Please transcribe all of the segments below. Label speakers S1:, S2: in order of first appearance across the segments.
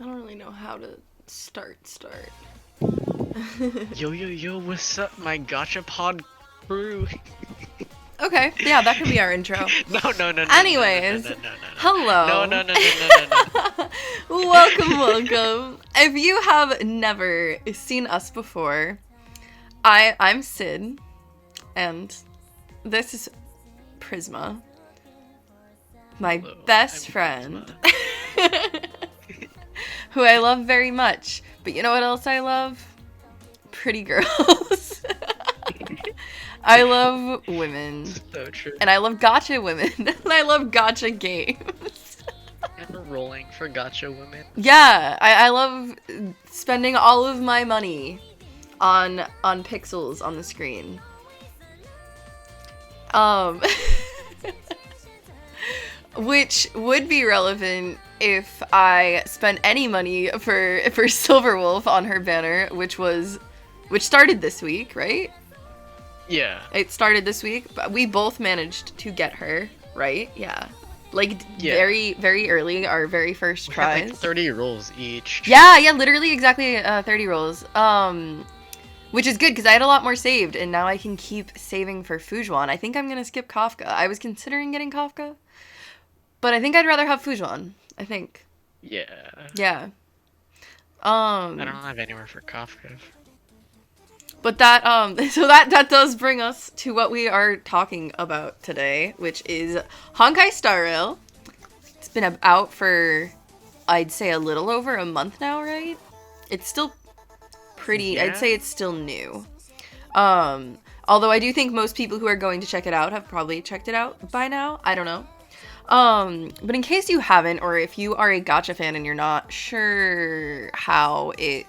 S1: I don't really know how to start.
S2: Yo, what's up, my Gacha pod crew?
S1: Okay, yeah, that could be our intro.
S2: No.
S1: Anyways,
S2: No.
S1: hello.
S2: No.
S1: Welcome. If you have never seen us before, I'm Sid, and this is Prisma, my
S2: Hello,
S1: best
S2: I'm
S1: friend,
S2: Prisma.
S1: who I love very much. But you know what else I love? Pretty girls. I love women.
S2: So true.
S1: And I love gacha women. And I love gacha games.
S2: And rolling for Gacha women.
S1: Yeah, I love spending all of my money on pixels on the screen. Which would be relevant if I spent any money for Silverwolf on her banner, which started this week, right?
S2: Yeah.
S1: It started this week, but we both managed to get her, right? Yeah.
S2: Yeah.
S1: Very, very early, our very first
S2: We
S1: tries.
S2: had like 30 rolls each.
S1: Yeah, literally exactly 30 rolls. Which is good, because I had a lot more saved, and now I can keep saving for Fujuan. I think I'm going to skip Kafka. I was considering getting Kafka, but I think I'd rather have Fujuan, I think.
S2: Yeah.
S1: Yeah.
S2: I don't have anywhere for Kafka.
S1: But that, so that does bring us to what we are talking about today, which is Honkai STARRAIL. It's been out for, I'd say, a little over a month now, right? It's still pretty,
S2: Yeah.
S1: I'd say it's still new. Although I do think most people who are going to check it out have probably checked it out by now. I don't know. But in case you haven't, or if you are a gacha fan and you're not sure how it,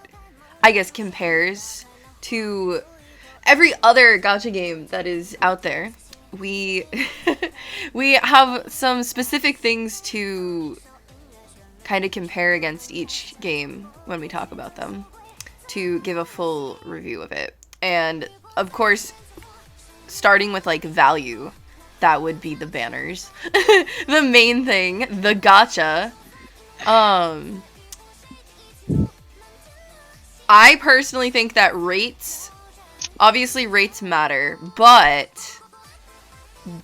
S1: I guess, compares to every other gacha game that is out there, we we have some specific things to kind of compare against each game when we talk about them to give a full review of it. And of course, starting with like value, that would be the banners. The main thing, the gacha. I personally think that rates matter, but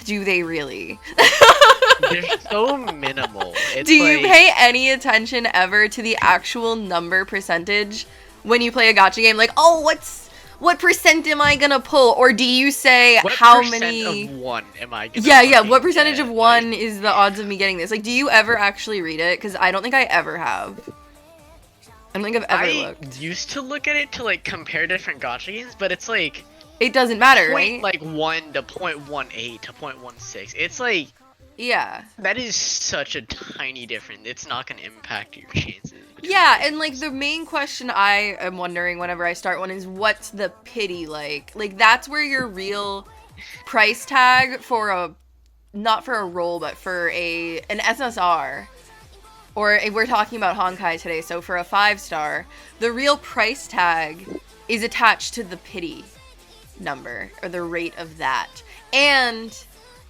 S1: do they really?
S2: They're so minimal. It's
S1: Do you pay any attention ever to the actual number percentage when you play a gacha game? Like, oh, what percent am I gonna pull? Or do you say
S2: what
S1: how
S2: percent
S1: many?
S2: of one am I gonna
S1: Yeah.
S2: fucking
S1: What percentage
S2: get?
S1: of one is the odds of me getting this? Like, do you ever actually read it? Because I don't think I ever have. I don't think I've ever looked.
S2: I used to look at it to like compare different gacha games, but it's like
S1: It doesn't matter, right?
S2: like 1 to 0.18 to 0.16. It's like
S1: Yeah.
S2: that is such a tiny difference. It's not gonna impact your chances.
S1: Yeah, and like the main question I am wondering whenever I start one is what's the pity like? Like that's where your real price tag for not for a roll, but for an SSR. Or we're talking about Honkai today, so for a 5-star, the real price tag is attached to the pity number, or the rate of that. And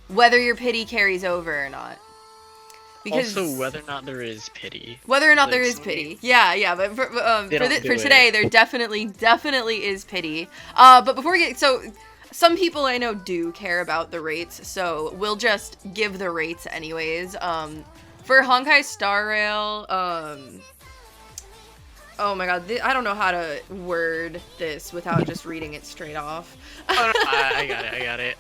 S1: whether your pity carries over or not. Because
S2: Also, whether or not there is pity.
S1: whether or not there
S2: Like,
S1: is pity. Yeah, but for
S2: They don't do
S1: today,
S2: it.
S1: there definitely is pity. But before we get, so some people I know do care about the rates, so we'll just give the rates anyways. For Honkai STARRAIL, oh my god, I don't know how to word this without just reading it straight off.
S2: Oh, no, I got it.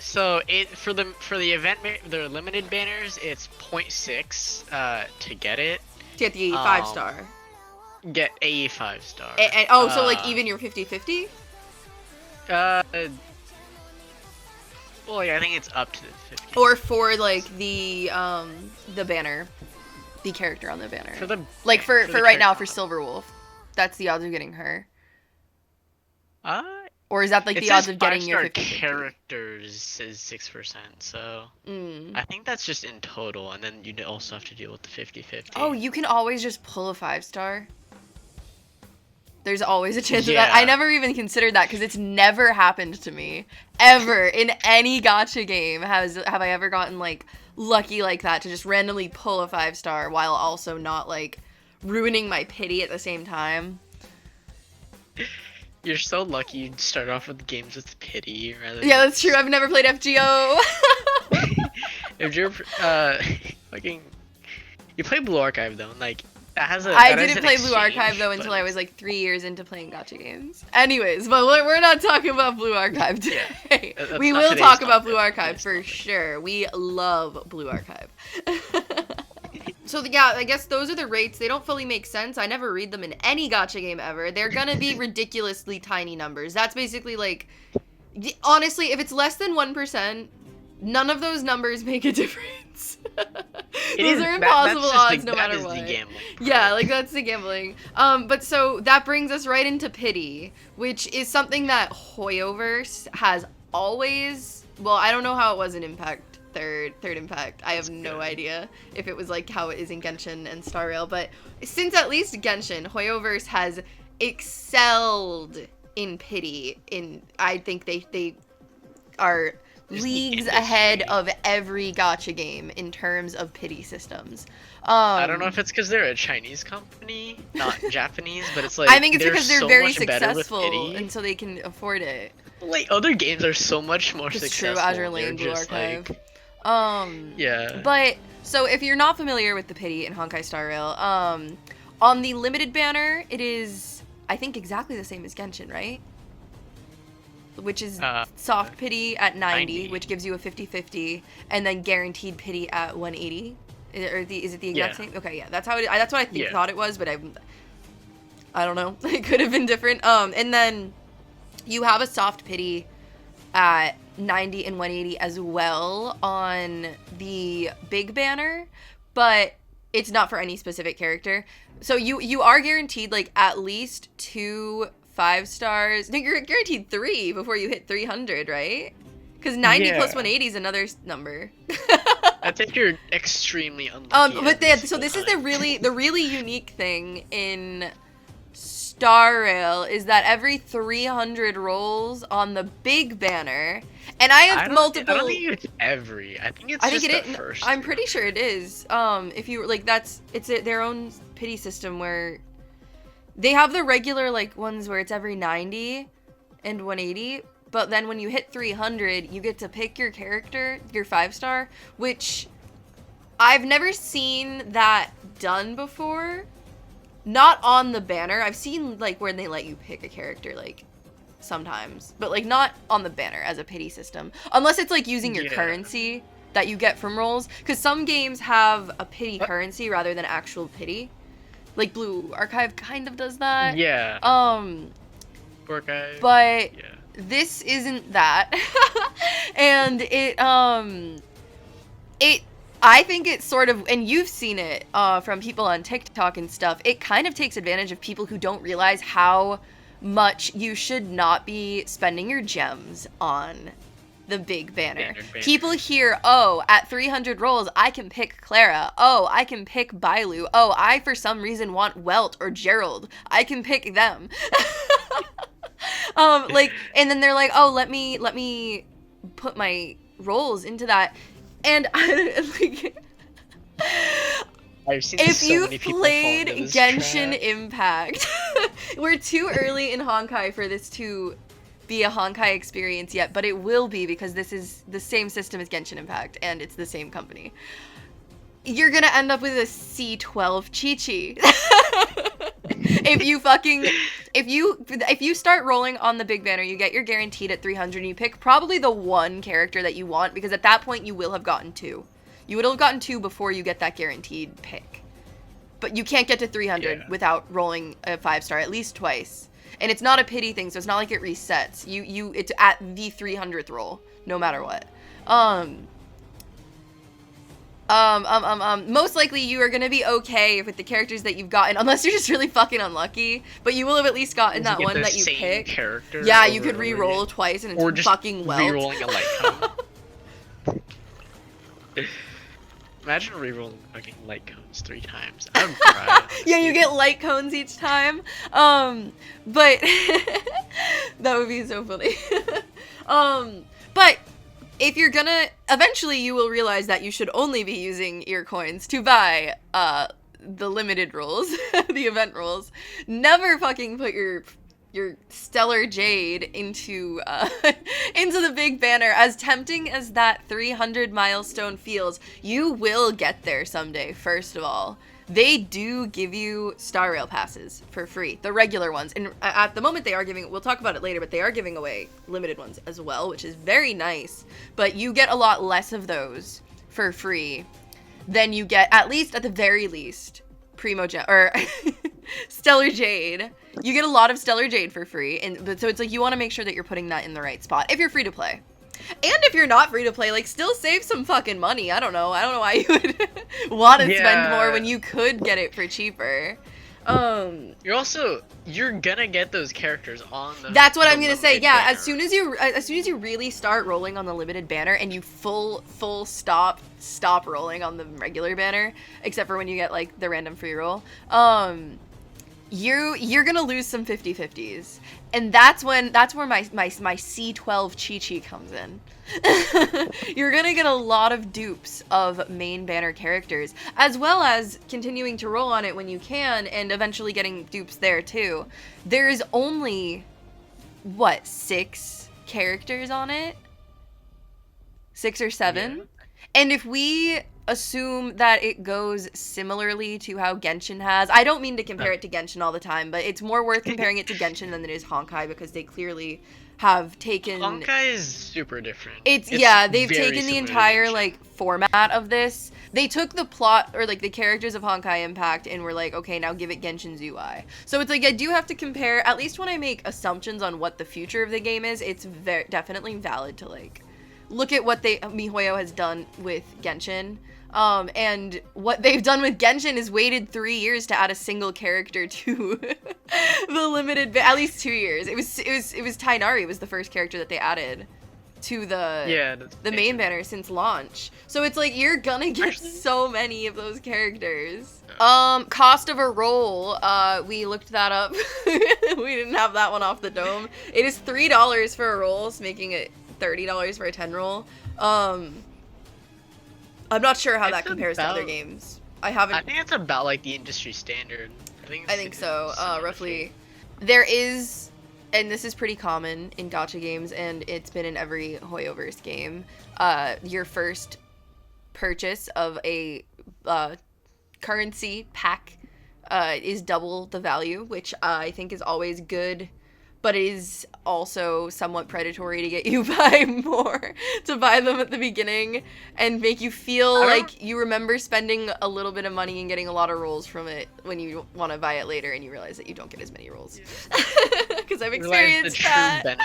S2: So for the event the limited banners, it's 0.6 to get it.
S1: To get the 5-star.
S2: Get a 5-star.
S1: So like even your 50/50?
S2: Well, yeah, I think it's up to the 50.
S1: Or for like the banner, the character on the banner.
S2: For the
S1: like for
S2: the
S1: right now
S2: character
S1: for Silverwolf, that's the odds of getting her.
S2: Uh,
S1: Or is that like
S2: it
S1: the
S2: says
S1: odds of getting your
S2: 5-star
S1: 50/50?
S2: characters is 6%, so
S1: Mm.
S2: I think that's just in total, and then you also have to deal with the 50/50.
S1: Oh, you can always just pull a 5-star. There's always a chance of
S2: Yeah.
S1: that. I never even considered that because it's never happened to me ever in any gacha game. Have I ever gotten like lucky like that to just randomly pull a 5-star while also not like ruining my pity at the same time.
S2: You're so lucky you start off with games with pity rather.
S1: Yeah, that's true. I've never played FGO.
S2: If you're fucking, you play Blue Archive though, and, like that has a.
S1: I
S2: that is
S1: didn't
S2: an
S1: play Blue
S2: exchange,
S1: Archive though
S2: but
S1: until I was like 3 years into playing gacha games. Anyways, but we're not talking about Blue Archive today.
S2: Yeah,
S1: We
S2: not
S1: will
S2: today's
S1: talk about
S2: topic.
S1: Blue Archive
S2: Today's
S1: for
S2: topic.
S1: sure. We love Blue Archive. So yeah, I guess those are the rates. They don't fully make sense. I never read them in any gacha game ever. They're gonna be ridiculously tiny numbers. That's basically like, honestly, if it's less than 1%, none of those numbers make a difference. Those are impossible odds no matter what.
S2: That is the gambling.
S1: Yeah, like that's the gambling. But so that brings us right into pity, which is something that Hoyoverse has always. Well, I don't know how it was in Impact. Third Impact. I have no idea if it was like how it is in Genshin and STARRAIL, but since at least Genshin, Hoyoverse has excelled in pity. I think they are leagues ahead of every gacha game in terms of pity systems.
S2: I don't know if it's because they're a Chinese company, not Japanese, but it's like
S1: I think it's because they're
S2: so
S1: very
S2: much better with
S1: successful,
S2: pity.
S1: and so they can afford it.
S2: Like other games are so much more
S1: It's
S2: successful.
S1: true, Azure
S2: They're
S1: Lane, Blue
S2: just,
S1: Archive.
S2: like,
S1: Yeah.
S2: yeah.
S1: But so if you're not familiar with the pity in Honkai Star Rail, on the limited banner, it is I think exactly the same as Genshin, right? Which is soft pity at 90, which gives you a 50-50, and then guaranteed pity at 180. Is it the exact same? Okay, yeah, that's how it. That's what I thought it was, but I don't know. It could have been different. And then you have a soft pity at 90 and 180 as well on the big banner, but it's not for any specific character. So you are guaranteed like at least 2 5 stars. No, you're guaranteed 3 before you hit 300, right? Because 90 plus 180 is another number.
S2: I think you're extremely unlucky.
S1: But so this is the really unique thing in Star Rail is that every 300 rolls on the big banner, and I have multiple.
S2: I don't think it's every. I think it's just the first.
S1: I'm pretty sure it is. If you like, it's their own pity system where they have the regular like ones where it's every 90 and 180. But then when you hit 300, you get to pick your character, your 5-star, which I've never seen that done before. Not on the banner. I've seen like where they let you pick a character like sometimes, but like not on the banner as a pity system. Unless it's like using your currency that you get from rolls, because some games have a pity currency rather than actual pity. Like Blue Archive kind of does that.
S2: Yeah.
S1: Archive. But this isn't that. And I think it's sort of, and you've seen it from people on TikTok and stuff, it kind of takes advantage of people who don't realize how much you should not be spending your gems on the big banner. People hear, oh, at 300 rolls, I can pick Clara. Oh, I can pick Bailu. Oh, I, for some reason, want Welt or Gerald. I can pick them. And then they're like, oh, let me put my rolls into that. And
S2: I've seen
S1: if
S2: so
S1: you've
S2: many people
S1: played
S2: fall into this
S1: Genshin
S2: trap.
S1: Impact, we're too early in Honkai for this to be a Honkai experience yet, but it will be because this is the same system as Genshin Impact and it's the same company. You're gonna end up with a C12 Chi-Chi. If you start rolling on the big banner, you get your guaranteed at 300 and you pick probably the one character that you want, because at that point you will have gotten 2. You would have gotten 2 before you get that guaranteed pick. But you can't get to 300 without rolling a 5-star at least twice. And it's not a pity thing, so it's not like it resets. It's at the 300th roll, no matter what. Most likely you are gonna be okay with the characters that you've gotten, unless you're just really fucking unlucky. But you will have at least gotten that one that you pick.
S2: Character
S1: yeah, you could re-roll twice and it's
S2: or just
S1: fucking Welt.
S2: re-rolling a light cone. Imagine re-rolling fucking light cones 3 times. I would cry.
S1: Yeah, you get light cones each time. But that would be so funny. But if you're gonna, eventually you will realize that you should only be using your coins to buy the limited rules, the event rules. Never fucking put your stellar jade into into the big banner. As tempting as that 300 milestone feels, you will get there someday. First of all, they do give you STARRAIL passes for free, the regular ones, and at the moment they are giving, we'll talk about it later, but they are giving away limited ones as well, which is very nice. But you get a lot less of those for free than you get, at least at the very least, Primo Gem or Stellar Jade. You get a lot of Stellar Jade for free, but so it's like you want to make sure that you're putting that in the right spot if you're free to play. And if you're not free to play, like, still save some fucking money. I don't know why you would want to spend more when you could get it for cheaper.
S2: You're gonna get those characters on the
S1: That's what I'm gonna say. Yeah,
S2: banner.
S1: as soon as you really start rolling on the limited banner and you full stop rolling on the regular banner, except for when you get like the random free roll, you're gonna lose some 50/50s, and that's where my C12 Chi comes in. You're gonna get a lot of dupes of main banner characters, as well as continuing to roll on it when you can, and eventually getting dupes there too. There's only, what, 6 characters on it? 6 or 7? Yeah. And if we assume that it goes similarly to how Genshin has, I don't mean to compare it to Genshin all the time, but it's more worth comparing it to Genshin than it is Honkai, because they clearly have taken...
S2: Honkai is super different.
S1: It's yeah, they've taken the entire, like, format of this. They took the plot, or, like, the characters of Honkai Impact, and were like, okay, now give it Genshin's UI. So it's like, I do have to compare, at least when I make assumptions on what the future of the game is, it's definitely valid to, like, look at what MiHoYo has done with Genshin. And what they've done with Genshin is waited 3 years to add a single character to the limited, at least 2 years. It was Tainari was the first character that they added to the main banner since launch. So it's like, you're gonna get so many of those characters. Cost of a roll, we looked that up. We didn't have that one off the dome. It is $3 for a roll, so making it $30 for a 10 roll. I'm not sure how that compares to other games. I
S2: think it's about like the industry standard.
S1: I think so. Roughly. There is, and this is pretty common in gacha games, and it's been in every Hoyoverse game. Your first purchase of a currency pack is double the value, which I think is always good, but it is also somewhat predatory to get you buy more, to buy them at the beginning and make you feel like you remember spending a little bit of money and getting a lot of rolls from it when you want to buy it later, and you realize that you don't get as many rolls. Because I've experienced that.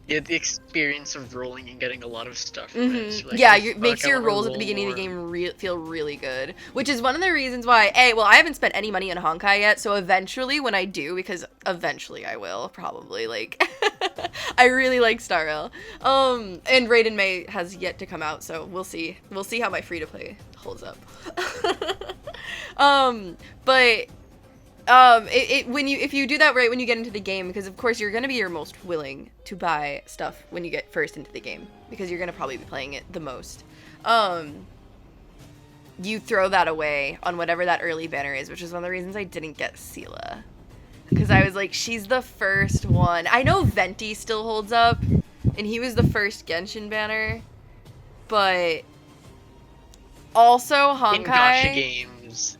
S2: Yeah, the experience of rolling and getting a lot of stuff.
S1: Mm-hmm. Like, yeah, it makes your rolls at the beginning of the game feel really good. Which is one of the reasons why, I haven't spent any money on Honkai yet, so eventually when I do, because eventually I will, probably, like, I really like STARRAIL. And Raiden May has yet to come out, so we'll see. We'll see how my free-to-play holds up. But... if you do that right when you get into the game, because of course you're going to be your most willing to buy stuff when you get first into the game, because you're going to probably be playing it the most. You throw that away on whatever that early banner is, which is one of the reasons I didn't get Sela. Because I was like, she's the first one. I know Venti still holds up, and he was the first Genshin banner, but also Honkai...
S2: In gacha games,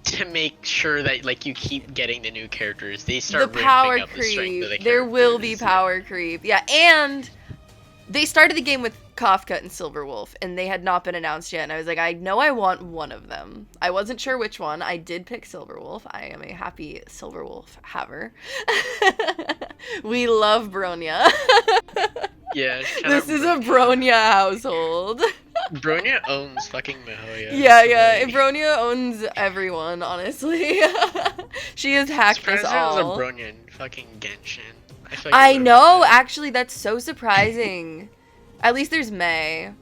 S2: to make sure that, like, you keep getting the new characters, they start
S1: the power
S2: ramping up
S1: creep.
S2: The strength of the
S1: there will be power creep. Yeah, and they started the game with Kafka and Silverwolf, and they had not been announced yet, and I was like, I know I want one of them. I wasn't sure which one. I did pick Silverwolf. I am a happy Silverwolf haver. We love Bronya.
S2: Yeah,
S1: this is a Bronya household.
S2: Bronya owns fucking MiHoYo.
S1: Yeah. Bronya owns everyone, honestly. She has hacked us all.
S2: There's a Bronya in fucking Genshin.
S1: I know, actually, that's so surprising. At least there's May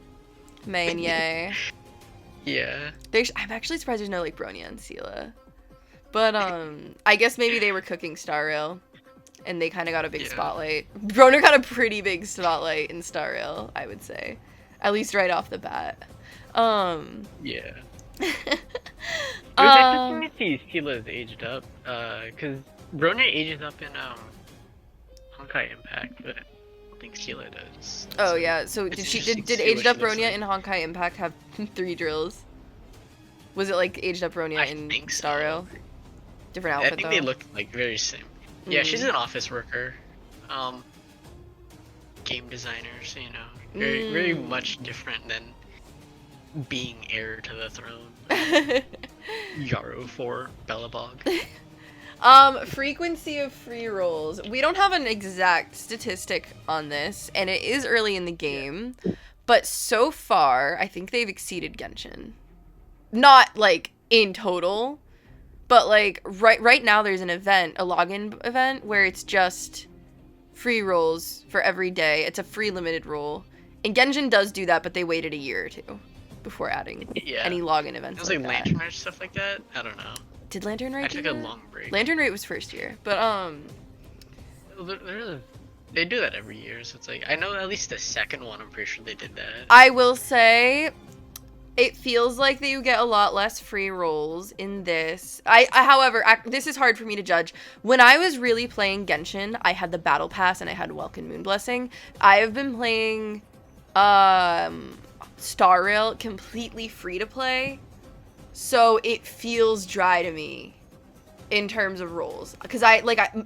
S1: and Ye.
S2: Yeah.
S1: I'm actually surprised there's no, like, Bronya and Sela. But, I guess maybe they were cooking STARRAIL, and they kind of got a big spotlight. Bronya got a pretty big spotlight in STARRAIL, I would say. At least right off the bat.
S2: Yeah. It was interesting to see Steela's aged up, cause Bronya ages up in Honkai Impact, but I don't think Steela does.
S1: Oh yeah, so
S2: It's
S1: did
S2: interesting to
S1: did
S2: see
S1: aged
S2: what
S1: up
S2: she looks
S1: Bronya
S2: like.
S1: in Honkai Impact have 3 drills? Was it like aged up Bronya
S2: I
S1: in
S2: think so.
S1: STARRAIL? Different
S2: I
S1: outfit
S2: think
S1: though.
S2: they look like very same. Yeah, she's
S1: Mm.
S2: an office worker. Game designer, so very
S1: Mm.
S2: much different than being heir to the throne. Yarrow for Bellabog.
S1: Frequency of free rolls. We don't have an exact statistic on this, and it is early in the game, but so far, I think they've exceeded Genshin. Not, like, in total, but, like, right now there's an event, a login event, where it's just free rolls for every day. It's a free limited roll. And Genshin does do that, but they waited a year or two before adding any login events.
S2: It was
S1: like
S2: like
S1: that.
S2: Lantern Edge stuff like that. I don't know.
S1: Did Lantern Rite
S2: I
S1: do
S2: took a
S1: that?
S2: long break.
S1: Lantern Rite was first year, but
S2: They do that every year, so it's like I know at least the second one. I'm pretty sure they did that.
S1: I will say it feels like that you get a lot less free rolls in this. However, this is hard for me to judge. When I was really playing Genshin, I had the Battle Pass and I had Welkin Moon Blessing. I have been playing STARRAIL completely free to play, so it feels dry to me in terms of rolls. Because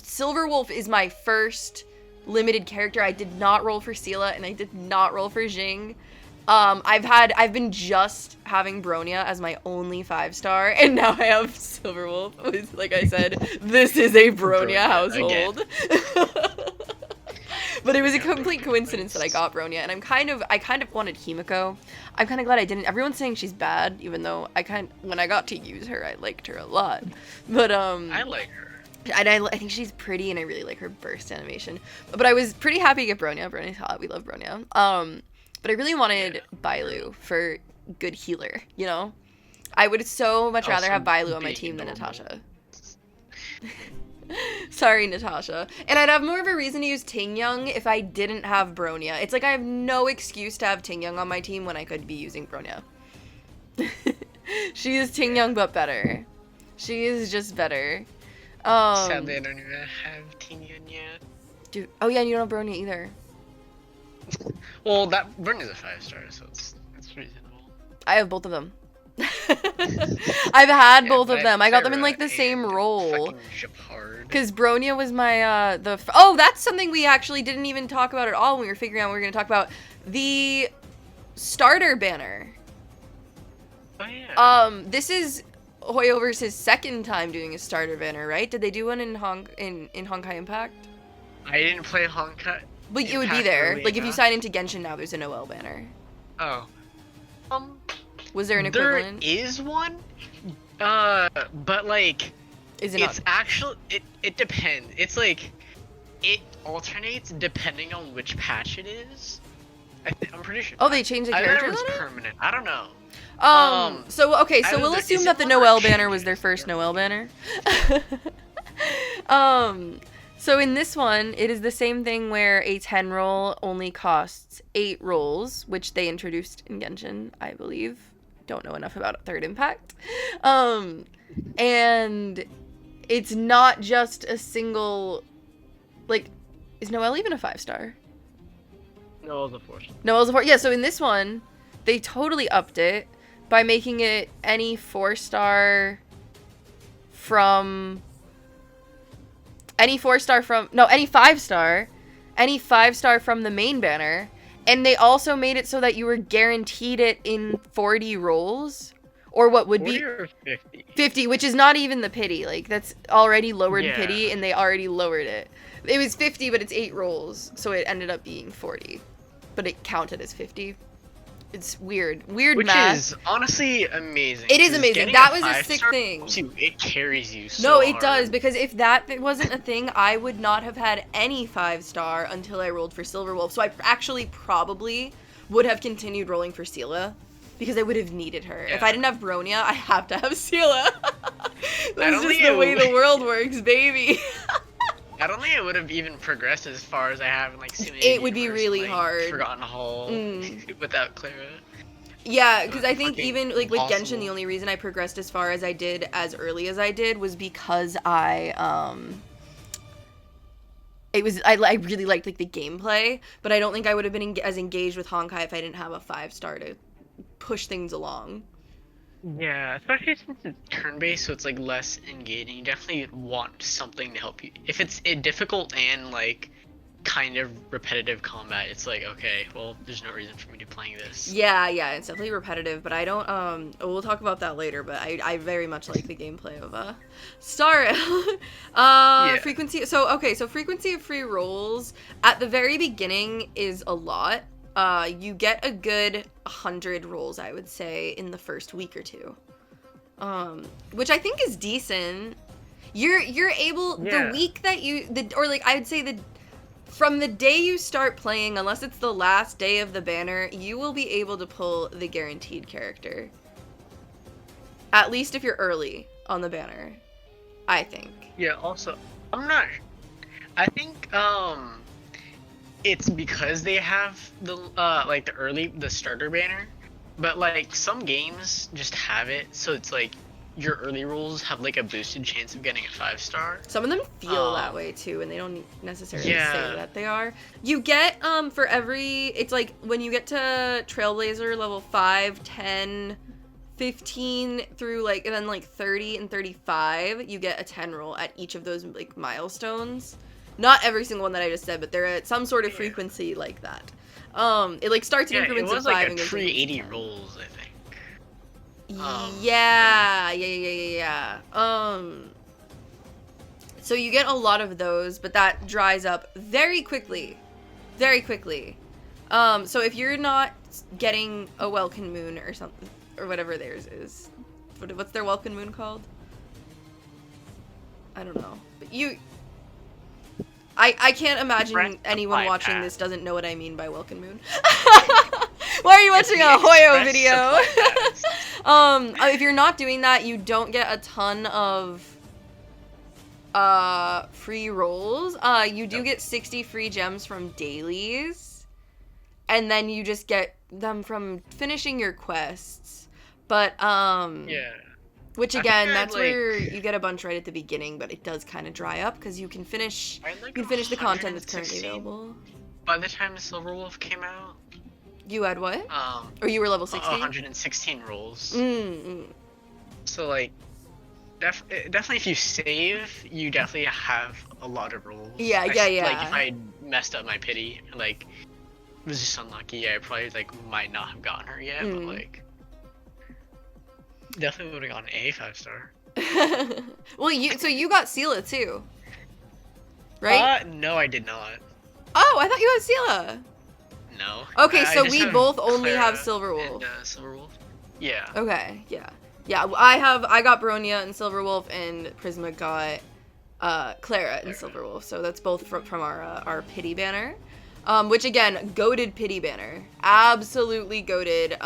S1: Silver Wolf is my first limited character. I did not roll for Seela and I did not roll for Jing. I've been just having Bronya as my only 5-star, and now I have Silver Wolf. Like I said, this is a Bronya household. But it was a complete coincidence that I got Bronya, and I kind of wanted Himiko. I'm kind of glad I didn't. Everyone's saying she's bad, even though when I got to use her, I liked her a lot. But
S2: I like her.
S1: And I think she's pretty, and I really like her burst animation. But I was pretty happy to get Bronya. Brony's hot. We love Bronya. But I really wanted Bailu for good healer, you know? I would so much rather have Bailu on my team than Natasha. Sorry, Natasha. And I'd have more of a reason to use Tingyoung if I didn't have Bronya. It's like I have no excuse to have Tingyoung on my team when I could be using Bronya. She is Tingyoung, but better. She is just better.
S2: Sadly, I don't even have Tingyoung yet.
S1: Dude, oh yeah, and you don't have Bronya either.
S2: Well, that Bronya's a 5-star, so it's reasonable.
S1: I have both of them. I've had both of them. I got them in like the same role. Because Bronya was my oh, that's something we actually didn't even talk about at all when we were figuring out what we were going to talk about. The starter banner.
S2: Oh yeah.
S1: This is Hoyover's second time doing a starter banner, right? Did they do one in Honkai Impact?
S2: I didn't play Honkai.
S1: But it would be there. Like if you sign into Genshin now, there's a Noel banner.
S2: Oh.
S1: Was there an equivalent?
S2: There is one. But like
S1: is it
S2: it's
S1: not?
S2: actually it depends. It's like it alternates depending on which patch it is. I'm pretty sure.
S1: Oh, they changed the
S2: I
S1: characters
S2: thought it was
S1: on it?
S2: permanent. I don't know.
S1: So okay, so we'll assume that the Noel banner was their first Noel banner. So in this one, it is the same thing where a 10 roll only costs 8 rolls, which they introduced in Genshin, I believe. Don't know enough about Third Impact. And it's not just a single, like, is Noelle even a 5-star?
S2: Noelle's a 4-star.
S1: Noelle's a 4. Yeah, so in this one, they totally upped it by making it any 4-star from... Any 5-star from the main banner, and they also made it so that you were guaranteed it in 40 rolls, or what would
S2: 40
S1: be
S2: or 50?
S1: 50, which is not even the pity. Like that's already lowered pity, and they already lowered it. It was 50, but it's 8 rolls, so it ended up being 40, but it counted as 50. It's weird
S2: Which
S1: math.
S2: is honestly amazing.
S1: It is amazing. That was a sick thing.
S2: It carries you so
S1: No, it
S2: hard.
S1: does, because if that wasn't a thing, I would not have had any 5-star until I rolled for Silver Wolf. So I actually probably would have continued rolling for Seela, because I would have needed her.
S2: Yeah.
S1: If I didn't have Bronya, I have to have Seela. That's just
S2: think
S1: the way the world works, baby.
S2: I don't think it would have even progressed as far as I have in like
S1: It would be really
S2: like,
S1: hard.
S2: Forgotten Hall without Clara.
S1: Yeah, because I think
S2: Fucking
S1: even like with Genshin,
S2: impossible.
S1: the only reason I progressed as far as I did as early as I did was because I really liked like the gameplay, but I don't think I would have been as engaged with Honkai if I didn't have a 5-star to push things along.
S2: Yeah, especially since it's turn-based, so it's like less engaging. You definitely want something to help you. If it's difficult and like kind of repetitive combat, it's like, okay, well, there's no reason for me to be playing this.
S1: Yeah, it's definitely repetitive, but I don't we'll talk about that later, but I very much like the gameplay of STARRAIL.
S2: Yeah.
S1: Frequency so frequency of free rolls at the very beginning is a lot. You get a good 100 rolls, I would say, in the first week or two. Which I think is decent. You're able
S2: Yeah.
S1: the week that or like I'd say from the day you start playing, unless it's the last day of the banner, you will be able to pull the guaranteed character. At least if you're early on the banner, I think.
S2: Yeah, also, I'm not. I think it's because they have the like the starter banner, but like some games just have it, so it's like your early rolls have like a boosted chance of getting a 5-star.
S1: Some of them feel that way too, and they don't necessarily
S2: Yeah.
S1: say that they are. You get for every, it's like when you get to Trailblazer level 5, 10, 15 through like, and then like 30 and 35, you get a 10 roll at each of those like milestones. Not every single one that I just said, but they're at some sort of frequency like that. It like starts in increments of 5
S2: like
S1: and
S2: a
S1: goes
S2: pre
S1: to
S2: 80
S1: 10.
S2: rolls, I think.
S1: Yeah. So you get a lot of those, but that dries up very quickly. Very quickly. So if you're not getting a Welkin Moon or something, or whatever theirs is. What's their Welkin Moon called? I don't know. But I can't imagine anyone watching this doesn't know what I mean by Welkin Moon. Why are you watching a Hoyo video? If you're not doing that, you don't get a ton of free rolls. You do get 60 free gems from dailies, and then you just get them from finishing your quests. But
S2: Yeah.
S1: which again, that's where you get a bunch right at the beginning, but it does kind of dry up because you can finish the content that's currently available.
S2: By the time the Silver Wolf came out,
S1: you had what? Or you were level 60?
S2: 116 rolls.
S1: Mm-hmm.
S2: So like, definitely if you save, you definitely have a lot of rolls.
S1: Yeah.
S2: Like if I messed up my pity, like was just unlucky, I probably like might not have gotten her yet, but like definitely would have gotten a 5-star.
S1: Well, you got Sela too, right?
S2: No, I did not.
S1: Oh, I thought you had Sela.
S2: No.
S1: Okay, so
S2: just
S1: we
S2: have
S1: both only
S2: Clara
S1: have Silver Wolf.
S2: And, Silver Wolf. Yeah.
S1: Okay, yeah. I got Bronya and Silver Wolf, and Prisma got Clara and Silver Wolf. So that's both from our pity banner. Which again, goated pity banner, absolutely goated.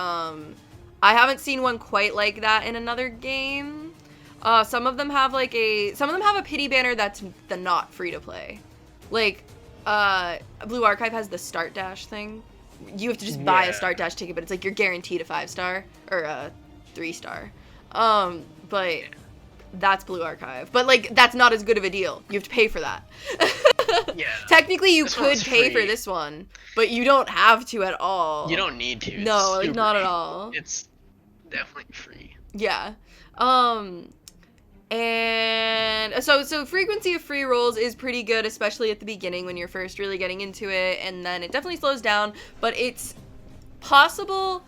S1: I haven't seen one quite like that in another game. Some of them have a pity banner that's the not free to play. Like, Blue Archive has the Start Dash thing. You have to just buy a Start Dash ticket, but it's like you're guaranteed a 5-star or a 3-star. But that's Blue Archive. But like that's not as good of a deal. You have to pay for that.
S2: Yeah.
S1: Technically, you could pay for this one, but you don't have to at all.
S2: You don't need to.
S1: No, like not at all.
S2: It's definitely free.
S1: Yeah. And so frequency of free rolls is pretty good, especially at the beginning when you're first really getting into it, and then it definitely slows down, but it's possible.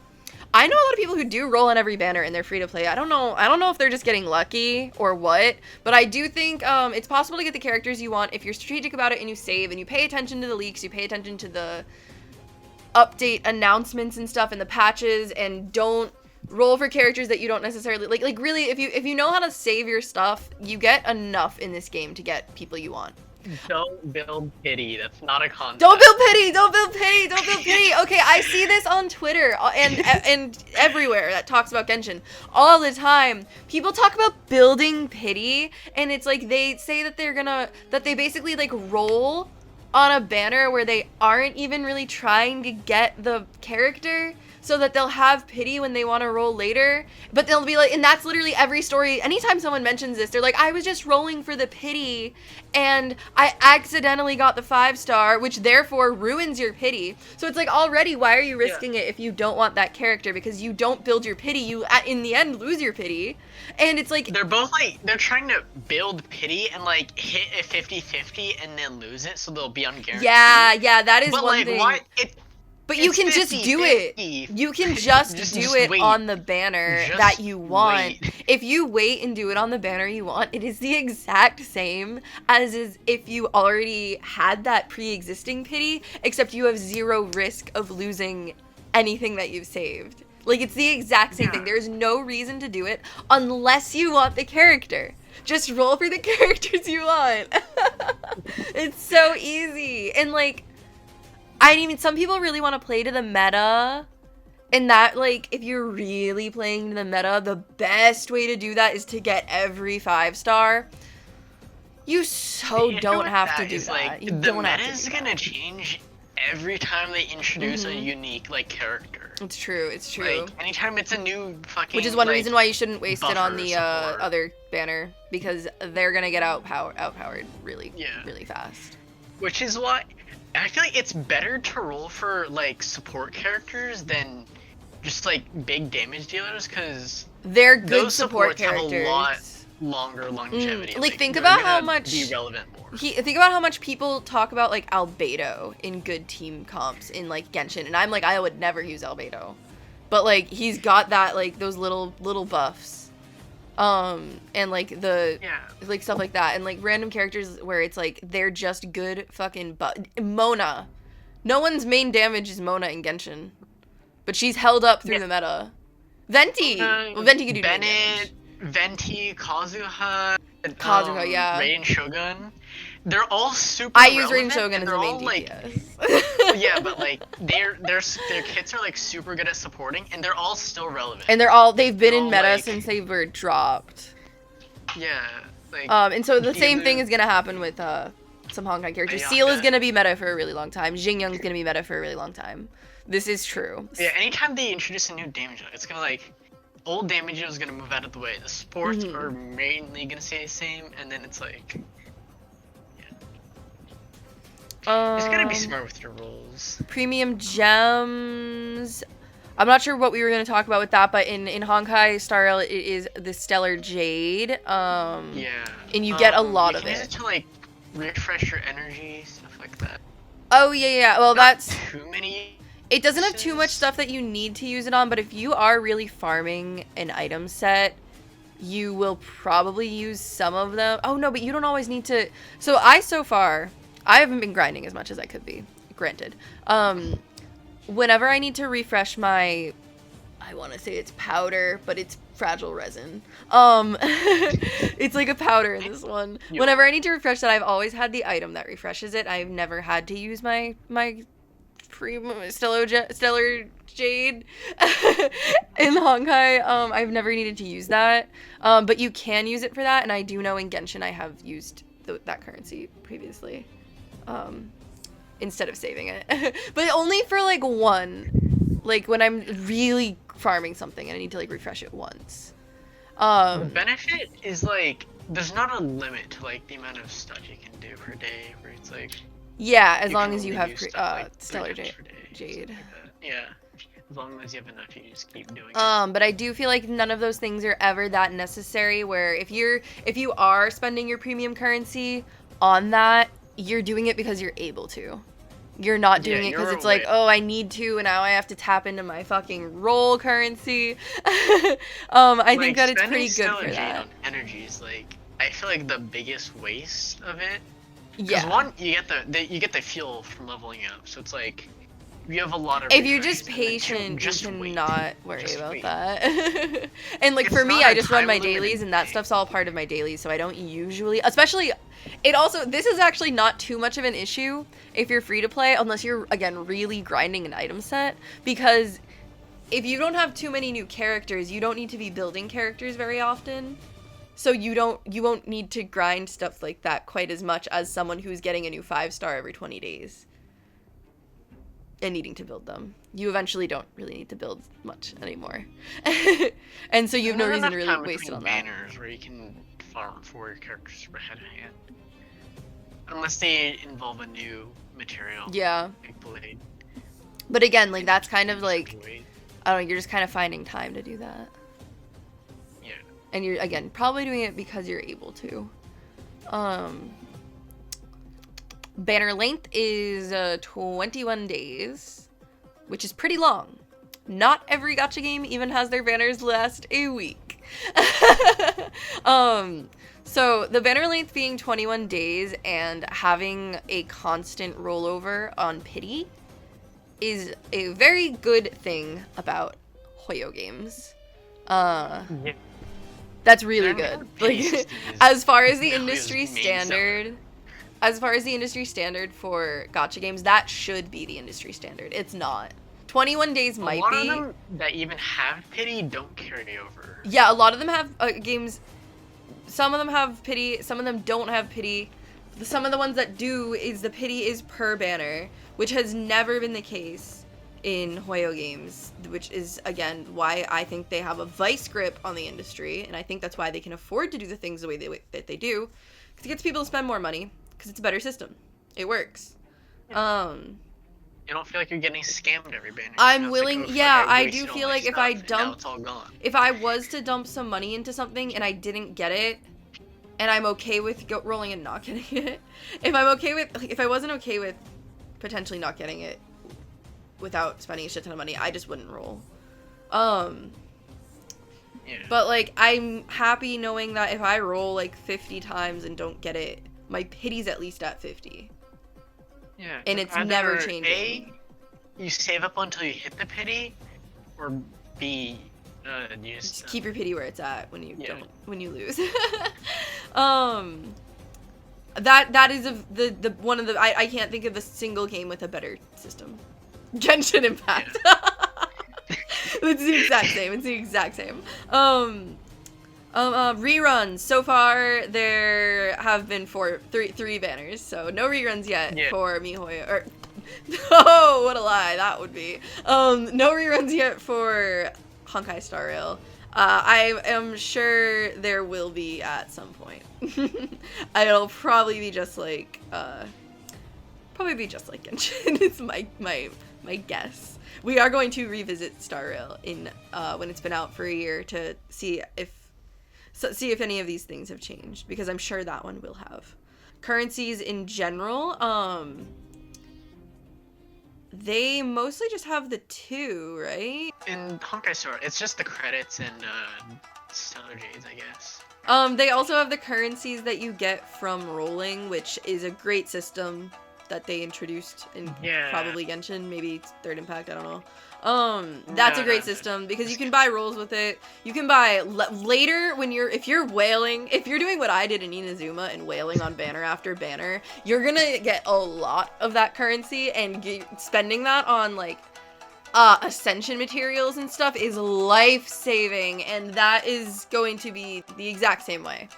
S1: I know a lot of people who do roll on every banner and they're free to play. I don't know if they're just getting lucky or what, but I do think it's possible to get the characters you want if you're strategic about it and you save and you pay attention to the leaks, you pay attention to the update announcements and stuff and the patches, and don't roll for characters that you don't necessarily like really if you know how to save your stuff, you get enough in this game to get people you want.
S2: Don't build pity. That's not a concept.
S1: Don't build pity. Okay, I see this on Twitter and everywhere that talks about Genshin all the time. People talk about building pity, and it's like they say that they basically like roll on a banner where they aren't even really trying to get the character, so that they'll have pity when they want to roll later, but they'll be like, and that's literally every story. Anytime someone mentions this, they're like, I was just rolling for the pity and I accidentally got the 5-star, which therefore ruins your pity. So it's like, already, why are you risking it if you don't want that character? Because you don't build your pity, you in the end lose your pity. And it's like,
S2: they're both like, they're trying to build pity and like hit a 50-50 and then lose it, so they'll be unguaranteed.
S1: Yeah, that is
S2: but
S1: one
S2: like,
S1: thing.
S2: Why?
S1: But you can just do it. You can just do it on the banner that you want. If you wait and do it on the banner you want, it is the exact same as if you already had that pre-existing pity, except you have 0 risk of losing anything that you've saved. Like, it's the exact same thing. There's no reason to do it unless you want the character. Just roll for the characters you want. It's so easy. And like, I mean, some people really want to play to the meta, and that, like, if you're really playing to the meta, the best way to do that is to get every 5-star. You don't have to do that.
S2: Like,
S1: you
S2: the
S1: don't have
S2: meta
S1: to
S2: is
S1: do
S2: gonna
S1: that.
S2: change every time they introduce a unique, like, character.
S1: It's true, it's true.
S2: Like, anytime it's a new fucking,
S1: which is one
S2: like,
S1: reason why you shouldn't waste it on the
S2: support.
S1: other banner, because they're gonna get outpowered really fast.
S2: Which is why I feel like it's better to roll for, like, support characters than just, like, big damage dealers, because
S1: they're good
S2: those
S1: support
S2: characters
S1: characters.
S2: have a lot longer longevity.
S1: Like, think about how much
S2: be relevant more.
S1: Think about how much people talk about, like, Albedo in good team comps in, like, Genshin, and I'm like, I would never use Albedo, but like, he's got that, like, those little buffs. And like like stuff like that, and like random characters where it's like they're just good fucking Mona. No one's main damage is Mona in Genshin, but she's held up through the meta. Venti! Well, Venti could do
S2: Bennett, Venti, Kazuha,
S1: yeah.
S2: Rain Shogun. They're all super
S1: I use
S2: relevant,
S1: Rain Shogun as a main DPS.
S2: Yeah, but like their kits are like super good at supporting, and they're all still relevant.
S1: And they've been in meta since they were dropped.
S2: Yeah. Like,
S1: and so the same thing is gonna happen with some honkai characters. Seal is gonna be meta for a really long time. Xingyoung's gonna be meta for a really long time. This is true.
S2: Yeah, anytime they introduce a new damage, it's gonna like old damage is gonna move out of the way. The sports are mainly gonna stay the same, and then it's like, just gotta be smart with your rolls.
S1: Premium gems. I'm not sure what we were gonna talk about with that, but in Honkai STARRAIL, it is the Stellar Jade. And you get a lot of it.
S2: Use it to like refresh your energy, stuff like that.
S1: Oh yeah. Well,
S2: Not
S1: that's
S2: too many.
S1: It doesn't have too much stuff that you need to use it on, but if you are really farming an item set, you will probably use some of them. Oh no, but you don't always need to. So far, I haven't been grinding as much as I could be, granted. Whenever I need to refresh my, I want to say it's powder, but it's fragile resin. It's like a powder in this one. Whenever I need to refresh that, I've always had the item that refreshes it. I've never had to use my Stellar Jade in Honkai. I've never needed to use that. But you can use it for that, and I do know in Genshin I have used that currency previously. Instead of saving it. But only for like one. Like when I'm really farming something and I need to like refresh it once.
S2: The benefit is like there's not a limit to like the amount of stuff you can do per day, where it's like,
S1: yeah, as long as you have Stellar Jade.
S2: Like yeah. As long as you have enough, you just keep doing it.
S1: But I do feel like none of those things are ever that necessary, where if you are spending your premium currency on that, you're doing it because you're able to. You're not doing it because it's like, oh, I need to, and now I have to tap into my fucking roll currency. I think that it's pretty good for that. On
S2: energy is like, I feel like the biggest waste of it.
S1: Yeah.
S2: Because one, you get the fuel from leveling up, so it's like, you have a lot of.
S1: If you're just patient, you cannot worry about that. And like for me, I just run my dailies, and that stuff's all part of my dailies, so I don't usually, especially. This is actually not too much of an issue if you're free to play, unless you're, again, really grinding an item set, because if you don't have too many new characters, you don't need to be building characters very often. So you won't need to grind stuff like that quite as much as someone who's getting a new 5-star every 20 days and needing to build them. You eventually don't really need to build much anymore. And so you have no reason to really waste it on that.
S2: Banners where you can farm for your characters head to hand. Unless they involve a new material.
S1: Yeah.
S2: Like blade.
S1: But again, like, that's kind of like, I don't know, you're just kind of finding time to do that.
S2: Yeah.
S1: And you're, again, probably doing it because you're able to. Banner length is 21 days, which is pretty long. Not every gacha game even has their banners last a week. So the banner length being 21 days and having a constant rollover on pity is a very good thing about Hoyo games.
S2: Yeah.
S1: That's really good. Like, as far as the industry standard, for gacha games, that should be the industry standard. It's not. 21 days might be.
S2: A lot of them that even have pity don't carry over.
S1: Yeah, a lot of them have games. Some of them have pity. Some of them don't have pity. Some of the ones that do is the pity is per banner, which has never been the case in Hoyo games, which is, again, why I think they have a vice grip on the industry, and I think that's why they can afford to do the things the way that they do, because it gets people to spend more money, because it's a better system. It works.
S2: Yeah. You don't feel like you're getting scammed every banner.
S1: I'm willing, yeah, I do feel like if I dump, if I was to dump some money into something and I didn't get it, and I'm okay with rolling and not getting it, if I wasn't okay with potentially not getting it without spending a shit ton of money, I just wouldn't roll. Yeah. But, like, I'm happy knowing that if I roll, like, 50 times and don't get it, my pity's at least at 50.
S2: Yeah.
S1: And it's never changing.
S2: A, you save up until you hit the pity, or B, you
S1: just keep your pity where it's at when you when you lose. That is the one of the I can't think of a single game with a better system. Genshin Impact. Yeah. It's the exact same. Reruns. So far, there have been three banners, so no reruns yet for MiHoYo. Or, oh, what a lie that would be. No reruns yet for Honkai STARRAIL. I am sure there will be at some point. It'll probably be just like Genshin. It's my guess. We are going to revisit STARRAIL in when it's been out for a year to see if any of these things have changed, because I'm sure that one will have. Currencies in general, they mostly just have the 2, right?
S2: In Honkai Star, it's just the credits and Stellar Jades, I guess.
S1: They also have the currencies that you get from rolling, which is a great system that they introduced in probably Genshin, maybe Third Impact, I don't know. That's a great system because you can buy rolls with it. You can buy later if you're whaling, if you're doing what I did in Inazuma and whaling on banner after banner, you're gonna get a lot of that currency, and spending that on like ascension materials and stuff is life-saving, and that is going to be the exact same way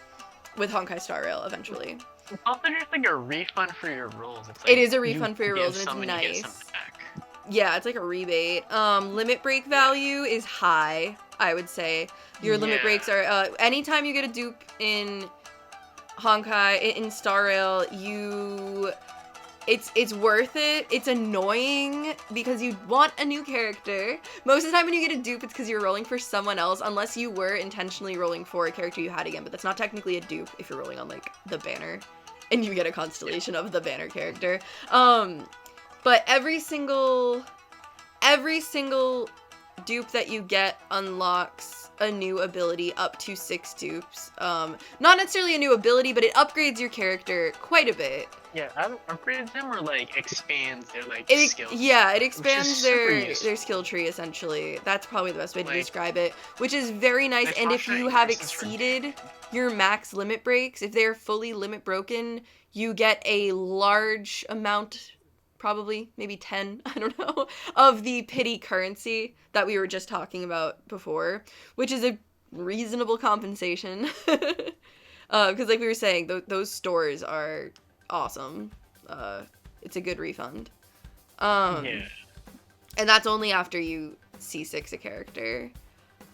S1: with Honkai STARRAIL eventually.
S2: It's also just like a refund for your rolls. It's like
S1: it is a refund for your rolls, and it's nice. Yeah, it's like a rebate. Limit break value is high, I would say. Your limit breaks are, anytime you get a dupe in Honkai, in STARRAIL, it's worth it. It's annoying because you want a new character. Most of the time when you get a dupe, it's because you're rolling for someone else, unless you were intentionally rolling for a character you had again, but that's not technically a dupe if you're rolling on, like, the banner, and you get a constellation of the banner character. But every single dupe that you get unlocks a new ability up to 6 dupes. Not necessarily a new ability, but it upgrades your character quite a bit.
S2: Yeah, upgrades them or like expands their skills.
S1: Yeah, it expands their skill tree essentially. That's probably the best way to describe it, which is very nice. And if you have exceeded your max limit breaks, if they're fully limit broken, you get a large amount, probably maybe 10, I don't know, of the pity currency that we were just talking about before, which is a reasonable compensation. Because like we were saying, those stores are awesome. It's a good refund.
S2: Yeah.
S1: And that's only after you C6 a character.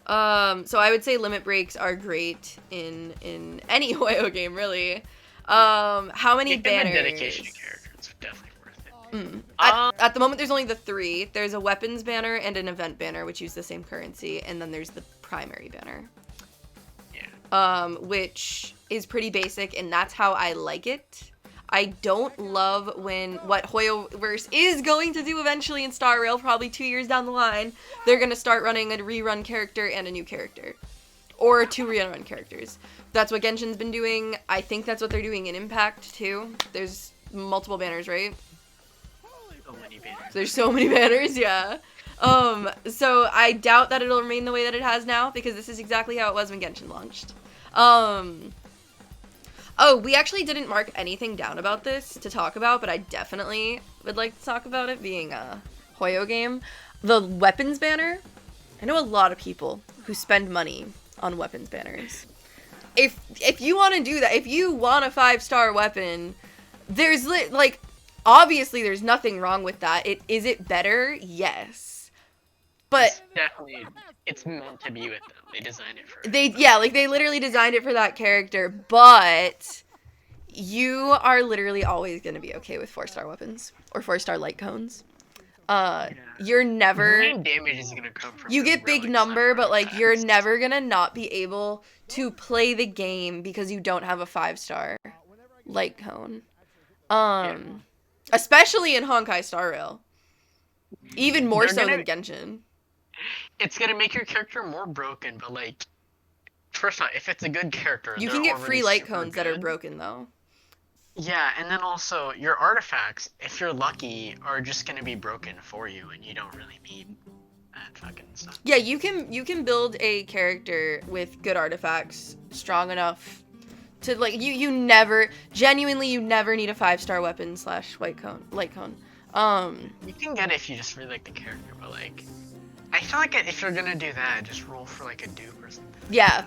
S1: So I would say limit breaks are great in any Hoyo game, really. How many banners?
S2: Dedication to character, it's definitely worth it.
S1: At the moment, there's only the 3. There's a weapons banner and an event banner, which use the same currency, and then there's the primary banner.
S2: Yeah.
S1: Which is pretty basic, and that's how I like it. I don't love what Hoyoverse is going to do eventually in STARRAIL, probably 2 years down the line, they're going to start running a rerun character and a new character. Or 2 rerun characters. That's what Genshin's been doing. I think that's what they're doing in Impact, too. There's multiple banners, right?
S2: So many banners.
S1: There's so many banners, yeah. So I doubt that it'll remain the way that it has now, because this is exactly how it was when Genshin launched. Oh, we actually didn't mark anything down about this to talk about, but I definitely would like to talk about it being a Hoyo game. The weapons banner. I know a lot of people who spend money on weapons banners. If you want to do that, if you want a 5-star weapon, there's obviously there's nothing wrong with that. Is it better? Yes. But
S2: it's meant to be with them. They designed it for
S1: they literally designed it for that character, but you are literally always going to be okay with 4-star weapons or 4-star light cones. You're never
S2: main damage is going to come from
S1: you get big number, but like you're never going to not be able to play the game because you don't have a 5-star light cone. Especially in Honkai STARRAIL. Even more so than Genshin.
S2: It's gonna make your character more broken, but like, first off, if it's a good character,
S1: you can get free light cones that are broken though.
S2: Yeah, and then also your artifacts, if you're lucky, are just gonna be broken for you, and you don't really need that fucking stuff.
S1: Yeah, you can build a character with good artifacts, strong enough to like you never need a 5-star weapon / light cone.
S2: You can get it if you just really like the character, but like, I feel like if you're gonna do that, just roll for like a dupe or something.
S1: Yeah,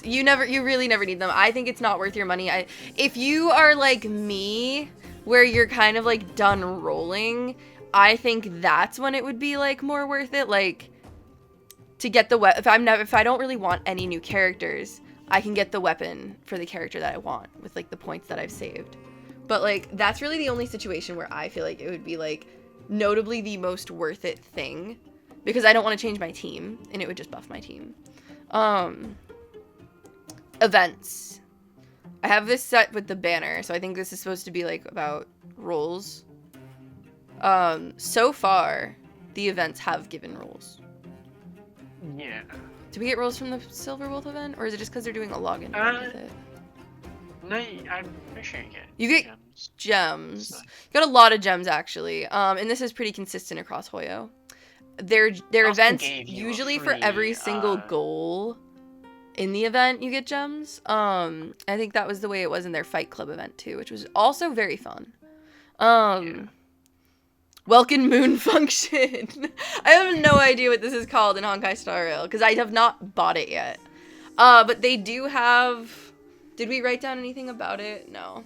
S1: you really never need them. I think it's not worth your money. If you are like me, where you're kind of like done rolling, I think that's when it would be like more worth it. Like to get the if I don't really want any new characters, I can get the weapon for the character that I want with like the points that I've saved. But like that's really the only situation where I feel like it would be like notably the most worth it thing. Because I don't want to change my team, and it would just buff my team. Events. I have this set with the banner, so I think this is supposed to be, like, about roles. So far, the events have given roles.
S2: Yeah.
S1: Did we get roles from the Silver Wolf event, or is it just because they're doing a login with it?
S2: No, I'm pretty sure
S1: you get gems. You got a lot of gems, actually. And this is pretty consistent across Hoyo. Their events usually for every single goal in the event you get gems. I think that was the way it was in their Fight Club event too, which was also very fun. Welcome Moon function. I have no idea what this is called in Honkai STARRAIL because I have not bought it yet. But they do have. Did we write down anything about it? No.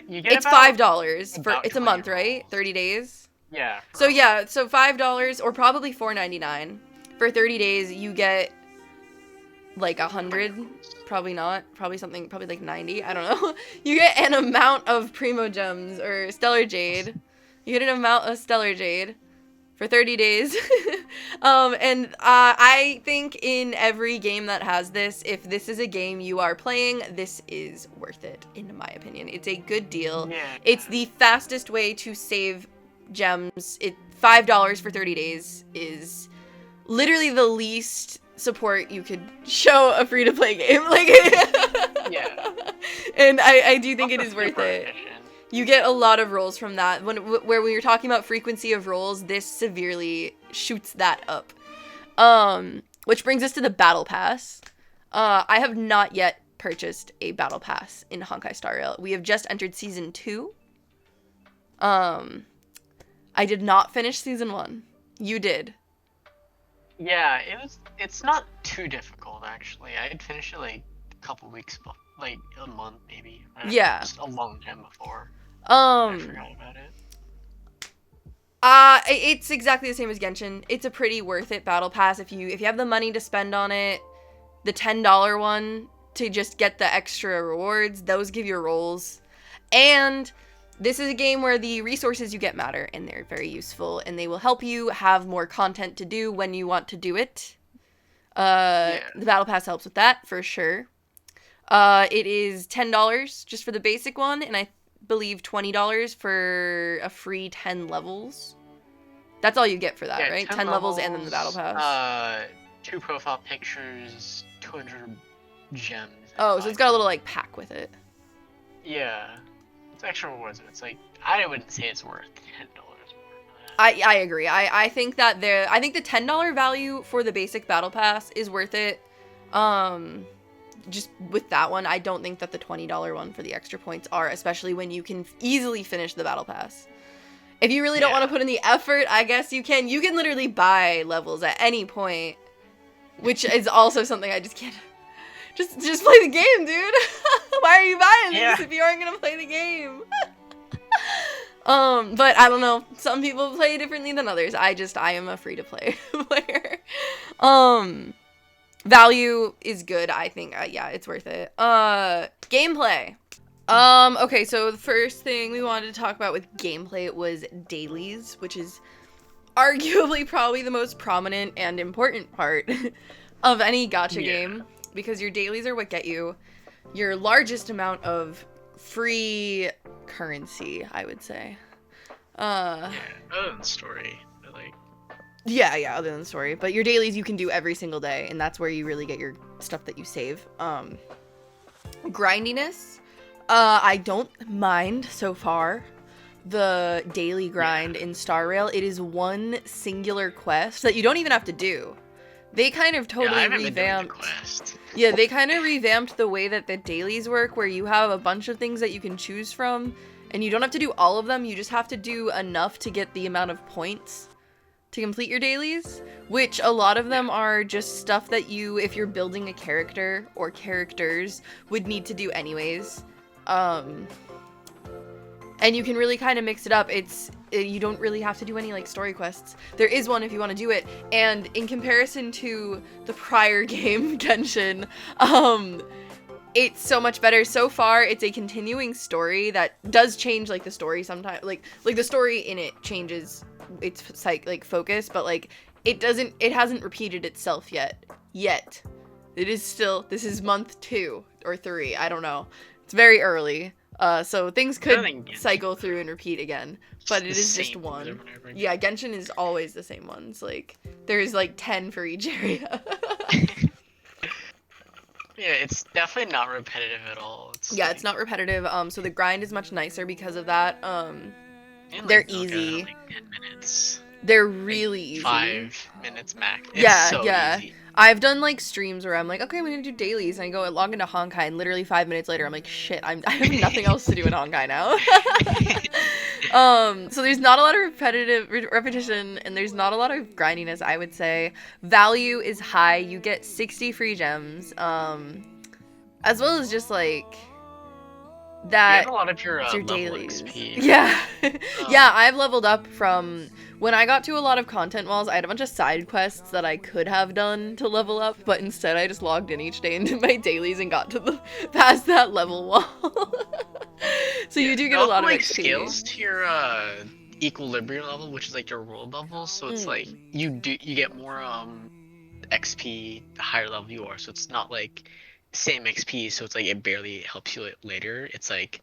S2: You get
S1: it's $5 for it's a month, right? 30 days.
S2: Yeah.
S1: So yeah, so $5 or probably $4.99 for 30 days. You get like 100, probably not, probably like 90. I don't know. You get an amount of Primo Gems or Stellar Jade. You get an amount of Stellar Jade for 30 days. And I think in every game that has this, if this is a game you are playing, this is worth it, in my opinion. It's a good deal.
S2: Yeah.
S1: It's the fastest way to save gems. $5 for 30 days is literally the least support you could show a free-to-play game. Like,
S2: yeah.
S1: And I do think it is worth it. You get a lot of rolls from that. When you're talking about frequency of rolls, this severely shoots that up. Which brings us to the Battle Pass. I have not yet purchased a Battle Pass in Honkai STARRAIL. We have just entered Season 2. I did not finish Season 1. You did.
S2: Yeah, it's not too difficult actually. I had finished it like a couple weeks, like a month maybe.
S1: Yeah.
S2: Just a long time before. I
S1: Um,
S2: forgot about it.
S1: it's exactly the same as Genshin. It's a pretty worth it battle pass if you have the money to spend on it. The $10 one to just get the extra rewards, those give you rolls. And this is a game where the resources you get matter, and they're very useful, and they will help you have more content to do when you want to do it.
S2: Yeah.
S1: The battle pass helps with that for sure. It is $10 just for the basic one, and I believe $20 for a free 10 levels. That's all you get for that,
S2: Yeah,
S1: right?
S2: 10
S1: 10 levels and then the battle
S2: levels,
S1: pass.
S2: 2 profile pictures, 200 gems, and
S1: Oh, so it's
S2: 5
S1: got a little
S2: gold.
S1: like pack with it.
S2: Yeah. It's extra rewards, but it's like, I wouldn't say it's worth $10 more for that.
S1: I agree. I think that I think the $10 value for the basic battle pass is worth it. Um just with that one, I don't think that the $20 one for the extra points are, especially when you can easily finish the battle pass. If you really don't want to
S2: Yeah.
S1: put in the effort, I guess you can. You can literally buy levels at any point, which is also something I just can't. Just play the game, dude. Why are you buying
S2: Yeah.
S1: this if you aren't gonna play the game? But I don't know. Some people play differently than others. I am a free to play player. Um, Value is good. I think. Yeah, it's worth it. Gameplay. Okay, so the first thing we wanted to talk about with gameplay was dailies, which is arguably probably the most prominent and important part of any gacha
S2: Yeah.
S1: game, because your dailies are what get you your largest amount of free currency, I would say.
S2: Yeah. Other than story, but like,
S1: Yeah, other than the story. But your dailies you can do every single day, and that's where you really get your stuff that you save. Grindiness. I don't mind so far the daily grind
S2: yeah.
S1: in STARRAIL. It is one singular quest that you don't even have to do. They kind of
S2: Yeah, I
S1: totally
S2: haven't been doing the
S1: revamped.
S2: quest.
S1: Yeah, they kind of revamped the way that the dailies work, where you have a bunch of things that you can choose from, and you don't have to do all of them. You just have to do enough to get the amount of points to complete your dailies, which a lot of them
S2: Yeah.
S1: are just stuff that you, if you're building a character or characters, would need to do anyways. Um, and you can really kind of mix it up. You don't really have to do any like story quests. There is one if you want to do it, and in comparison to the prior game Genshin, it's so much better. So far, it's a continuing story that does change like the story sometimes. Like the story in it changes its like focus, but like it hasn't repeated itself yet. It is still, this is month 2 or 3, I don't know. It's very early. So things
S2: Better
S1: could
S2: than Genshin,
S1: cycle through and repeat again, but
S2: the
S1: it is just
S2: same things
S1: one.
S2: over and over
S1: Yeah,
S2: again.
S1: Genshin is always the same ones. Like there's like 10 for each area.
S2: Yeah, it's definitely not repetitive at all. It's
S1: Yeah, it's
S2: like,
S1: not repetitive. So the grind is much nicer because of that.
S2: and
S1: They're
S2: like knock it out in
S1: easy.
S2: like 10 minutes.
S1: They're
S2: Like
S1: really easy.
S2: 5 minutes max. It's
S1: Yeah,
S2: so
S1: yeah.
S2: easy.
S1: I've done like streams where I'm like, okay, I'm gonna do dailies, and I go log into Honkai, and literally 5 minutes later, I'm like, shit, I have nothing else to do in Honkai now. So there's not a lot of repetition, and there's not a lot of grindiness, I would say. Value is high. You get 60 free gems, as well as just like
S2: You
S1: that.
S2: get a lot of your
S1: It's your
S2: level
S1: dailies.
S2: XP from
S1: Yeah.
S2: it.
S1: Yeah, I've leveled up from when I got to a lot of content walls. I had a bunch of side quests that I could have done to level up, but instead I just logged in each day and did my dailies and got to the past that level wall. So
S2: Yeah,
S1: you do
S2: it
S1: get a
S2: also
S1: lot of
S2: like
S1: XP.
S2: scales to your equilibrium level, which is like your world level. So it's like
S1: Mm.
S2: you get more XP the higher level you are. So it's not like same XP. So it's like it barely helps you later. It's like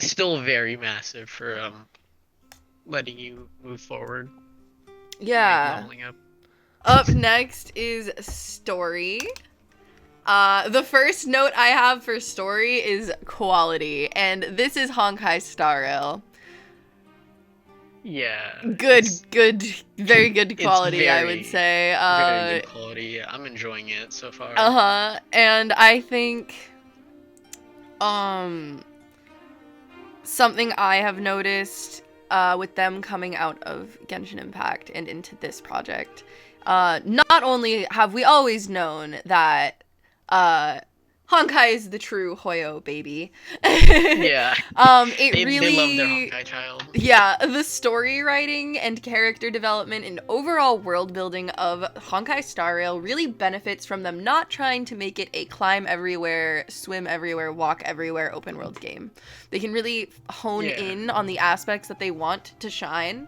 S2: still very massive for letting you move forward, like
S1: Yeah.
S2: leveling up.
S1: Up next is story. The first note I have for story is quality, and this is Honkai Star Rail.
S2: Yeah,
S1: Good, very good
S2: it's
S1: quality, I would say.
S2: very good quality. I'm enjoying it so far.
S1: And I think, um, something I have noticed, with them coming out of Genshin Impact and into this project, Not only have we always known that honkai is the true Hoyo baby.
S2: Yeah.
S1: It
S2: They
S1: really
S2: love their honkai child.
S1: yeah, the story writing and character development and overall world building of Honkai Star Rail really benefits from them not trying to make it a climb everywhere, swim everywhere, walk everywhere open world game. They can really hone in on the aspects that they want to shine,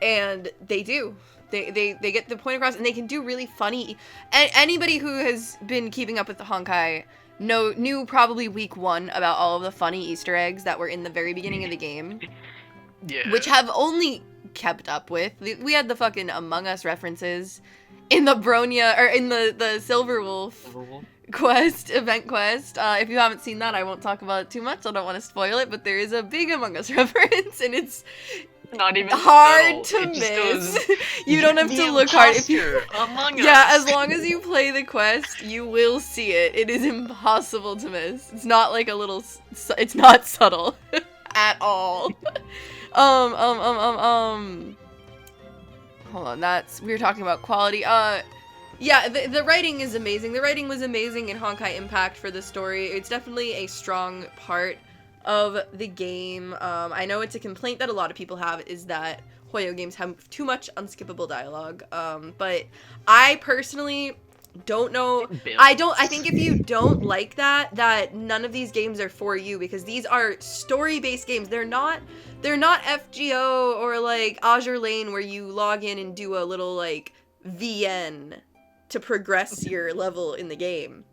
S1: and they do. They get the point across, and they can do really funny. Anybody who has been keeping up with the Honkai knew probably week 1 about all of the funny Easter eggs that were in the very beginning of the game.
S2: Yeah.
S1: Which have only kept up with. We had the fucking Among Us references in the Bronya, or in the Silver Wolf event quest. If you haven't seen that, I won't talk about it too much. I don't want to spoil it, but there is a big Among Us reference, and it's
S2: not even
S1: hard to miss. You don't have to look hard. If you,
S2: Among Us.
S1: Yeah, as long as you play the quest, you will see it. It is impossible to miss. It's not like a little. It's not subtle at all. Hold on. We were talking about quality. Yeah, the writing is amazing. The writing was amazing in Honkai Impact for the story. It's definitely a strong part of the game. I know it's a complaint that a lot of people have, is that Hoyo games have too much unskippable dialogue. But I personally don't know. I think if you don't like that none of these games are for you, because these are story-based games. They're not FGO or like Azure Lane where you log in and do a little like VN to progress your level in the game.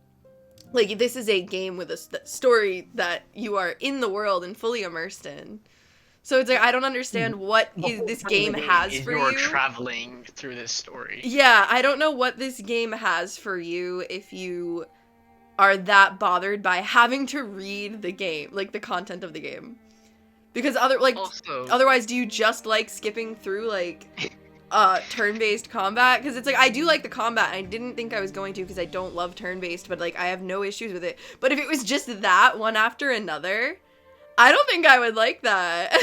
S1: Like, this is a game with a story that you are in the world and fully immersed in. So it's like, I don't understand what this game has for you.
S2: You're traveling through this story.
S1: Yeah, I don't know what this game has for you if you are that bothered by having to read the game, like the content of the game. Because otherwise, do you just like skipping through like turn-based combat? Because it's like, I do like the combat. I didn't think I was going to, because I don't love turn-based, but like I have no issues with it. But if it was just that one after another, I don't think I would like that.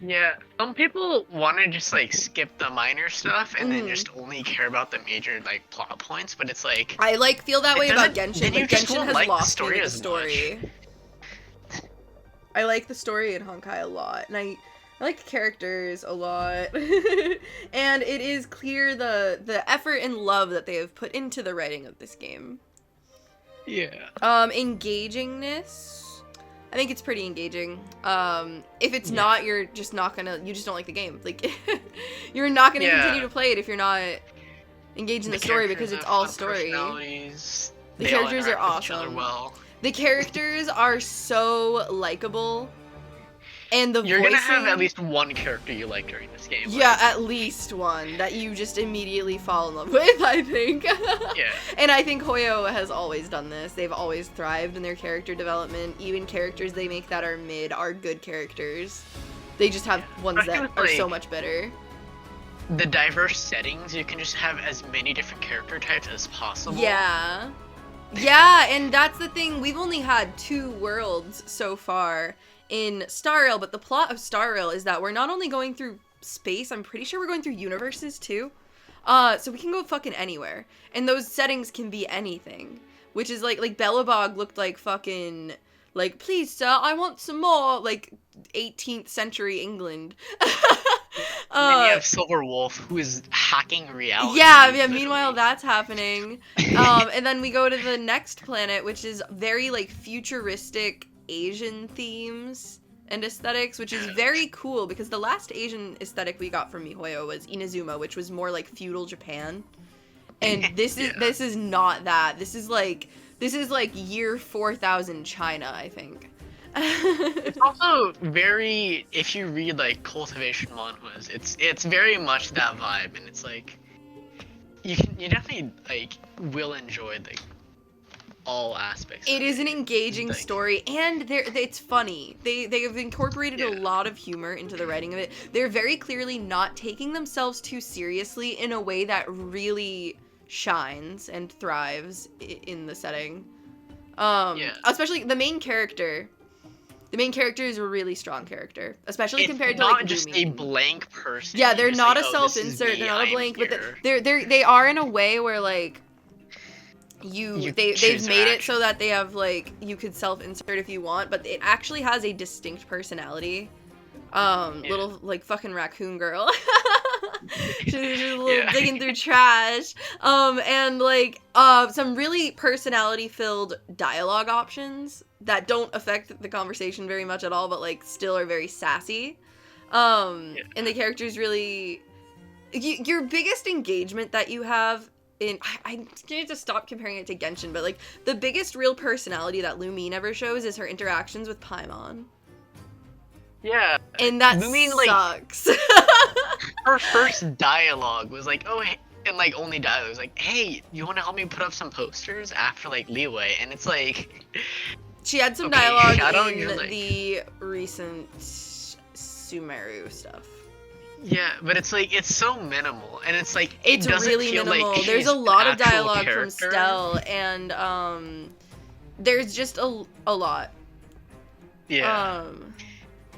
S2: Yeah, some people want to just like skip the minor stuff and then just only care about the major like plot points, but it's like,
S1: I like feel that way about Genshin, but Genshin has lost me with the story. I like the story in Honkai a lot, and I like the characters a lot. And it is clear the effort and love that they have put into the writing of this game.
S2: Yeah.
S1: Engagingness, I think it's pretty engaging. If it's not, you just don't like the game. Like, you're not gonna continue to play it if you're not engaged in the story, because it's all story. The characters are awesome. The characters are so likable, and the
S2: You're
S1: voicing,
S2: gonna have at least one character you like during this game.
S1: Yeah, at least one that you just immediately fall in love with, I think.
S2: Yeah.
S1: And I think Hoyo has always done this. They've always thrived in their character development. Even characters they make that are mid are good characters. They just have ones that are so much better.
S2: The diverse settings, you can just have as many different character types as possible.
S1: Yeah. Yeah, and that's the thing. We've only had 2 worlds so far in Star Rail, but the plot of Star Rail is that we're not only going through space, I'm pretty sure we're going through universes too. So we can go fucking anywhere. And those settings can be anything. Which is like Belobog looked like fucking, like, please sir, I want some more, like, 18th century England.
S2: And then you have Silver Wolf, who is hacking reality.
S1: Yeah, meanwhile that's happening. And then we go to the next planet, which is very, like, futuristic Asian themes and aesthetics, which is very cool, because the last Asian aesthetic we got from MiHoYo was Inazuma, which was more like feudal Japan. And this is not that. This is like year 4000 China, I think.
S2: It's also very, if you read like cultivation manhwas, it's very much that vibe, and it's like you definitely like will enjoy like all aspects.
S1: It is an engaging story, and it's funny. They have incorporated a lot of humor into the writing of it. They're very clearly not taking themselves too seriously in a way that really shines and thrives in the setting. Especially the main character. The main character is a really strong character, especially
S2: It's
S1: compared to
S2: not
S1: like
S2: just a
S1: Lumine.
S2: blank person.
S1: Yeah, they're
S2: Just
S1: not
S2: like,
S1: a
S2: "Oh, this is
S1: self-insert.
S2: me,
S1: They're not a
S2: I'm
S1: blank, but
S2: here."
S1: they are in a way where like they've
S2: choose their
S1: made it
S2: action.
S1: so that they have like you could self-insert if you want, but it actually has a distinct personality.
S2: Yeah.
S1: Little like fucking raccoon girl. She's just a little
S2: Yeah.
S1: digging through trash. And like some really personality filled dialogue options that don't affect the conversation very much at all, but like still are very sassy. And the characters really your biggest engagement that you have in I need to stop comparing it to Genshin, but like the biggest real personality that Lumine ever shows is her interactions with Paimon.
S2: Yeah.
S1: And that
S2: Lumine, like,
S1: sucks.
S2: her first dialogue was like, "Oh, hey," and like only dialogue was like, "Hey, you want to help me put up some posters after like Leeway?" And it's like,
S1: she had some
S2: okay,
S1: dialogue
S2: I don't
S1: in
S2: usually-
S1: the recent Sumeru stuff.
S2: yeah, but it's like it's so minimal, and it's like it
S1: It's
S2: doesn't
S1: really
S2: feel
S1: minimal.
S2: like
S1: There's
S2: she's
S1: a lot
S2: an
S1: of
S2: actual
S1: dialogue from
S2: character.
S1: Stell, and there's just a lot.
S2: Yeah,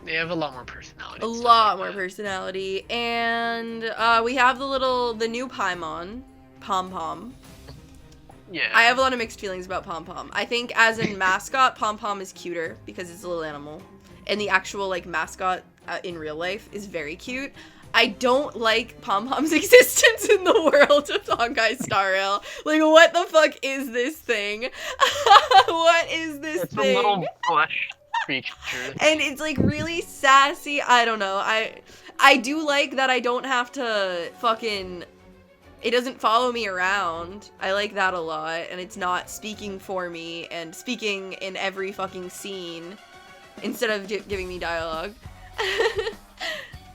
S2: they have a lot more personality.
S1: A
S2: and stuff
S1: lot
S2: like
S1: more
S2: that.
S1: personality, and we have the new Paimon, Pom Pom.
S2: Yeah,
S1: I have a lot of mixed feelings about Pom Pom. I think as in mascot, Pom Pom is cuter because it's a little animal, and the actual like mascot in real life is very cute. I don't like Pom Pom's existence in the world of Honkai Star Rail. Like, what the fuck is this thing? What is this
S2: it's
S1: thing?
S2: a little flesh creature.
S1: And it's like really sassy. I don't know. I do like that I don't have to fucking. It doesn't follow me around. I like that a lot, and it's not speaking for me and speaking in every fucking scene instead of giving me dialogue.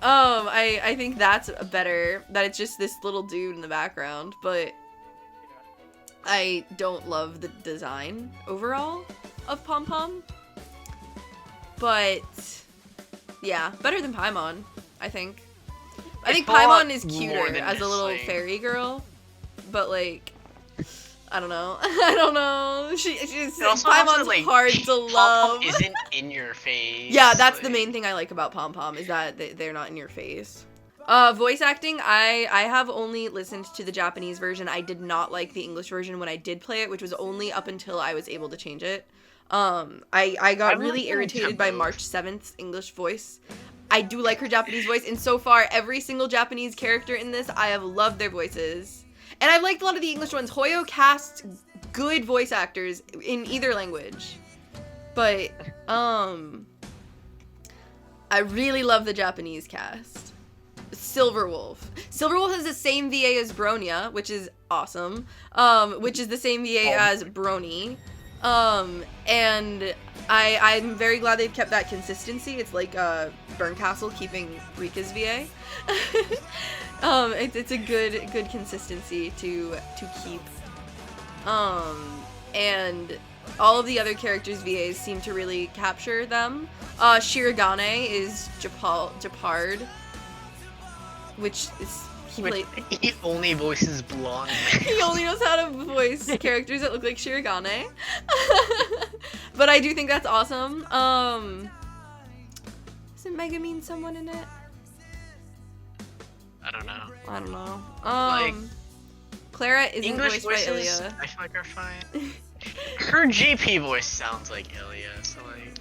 S1: I think that's better, that it's just this little dude in the background, but I don't love the design overall of Pom Pom. But yeah, better than Paimon, I think. I think
S2: It's a lot
S1: Paimon is
S2: more
S1: cuter
S2: than
S1: as a
S2: just,
S1: little
S2: like-
S1: fairy girl, but like I don't know. I don't know. She's
S2: It also helps
S1: Paimon's
S2: that, like,
S1: hard to
S2: Pom
S1: love.
S2: Pom isn't in your face.
S1: Yeah, that's the
S2: like-
S1: main thing I like about Pom Pom, is that they're not in your face. Voice acting, I have only listened to the Japanese version. I did not like the English version when I did play it, which was only up until I was able to change it. I got
S2: I've
S1: really
S2: listened to
S1: irritated by
S2: both.
S1: March 7th's English voice. I do like her Japanese voice, and so far, every single Japanese character in this, I have loved their voices. And I've liked a lot of the English ones. Hoyo casts good voice actors in either language. But, I really love the Japanese cast. Silverwolf. Silverwolf has the same VA as Bronya, which is awesome. Which is the same VA as Brony. And I'm very glad they've kept that consistency. It's like Burncastle keeping Rika's VA. It's a good consistency to keep. And all of the other characters' VAs seem to really capture them. Shirogane is Japard, which is
S2: He only voices blonde.
S1: he only knows how to voice characters that look like Shirogane. But I do think that's awesome. Isn't Megumin someone in it?
S2: I don't know.
S1: I don't know.
S2: Like,
S1: Clara isn't
S2: English
S1: voiced by
S2: voices,
S1: Ilya.
S2: I feel like are fine. Her GP voice sounds like Ilya, so like,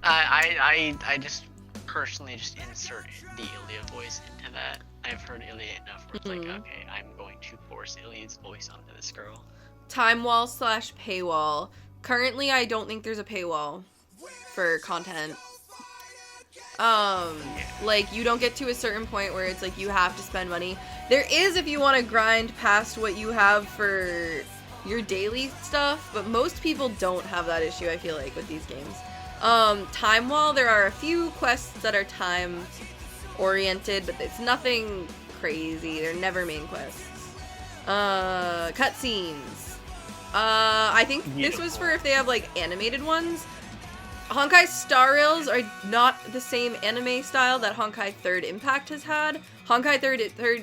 S2: I just personally just insert the Ilya voice into that. I've heard Ilya enough where it's like, okay, I'm going to force Ilya's voice onto this girl.
S1: Time wall / paywall. Currently, I don't think there's a paywall for content. Like, you don't get to a certain point where it's like you have to spend money. There is if you want to grind past what you have for your daily stuff, but most people don't have that issue, I feel like, with these games. Time wall, there are a few quests that are time oriented, but it's nothing crazy. They're never main quests. Cutscenes. I think this was for if they have like animated ones. Honkai Star Rails are not the same anime style that Honkai Third Impact has had. Honkai Third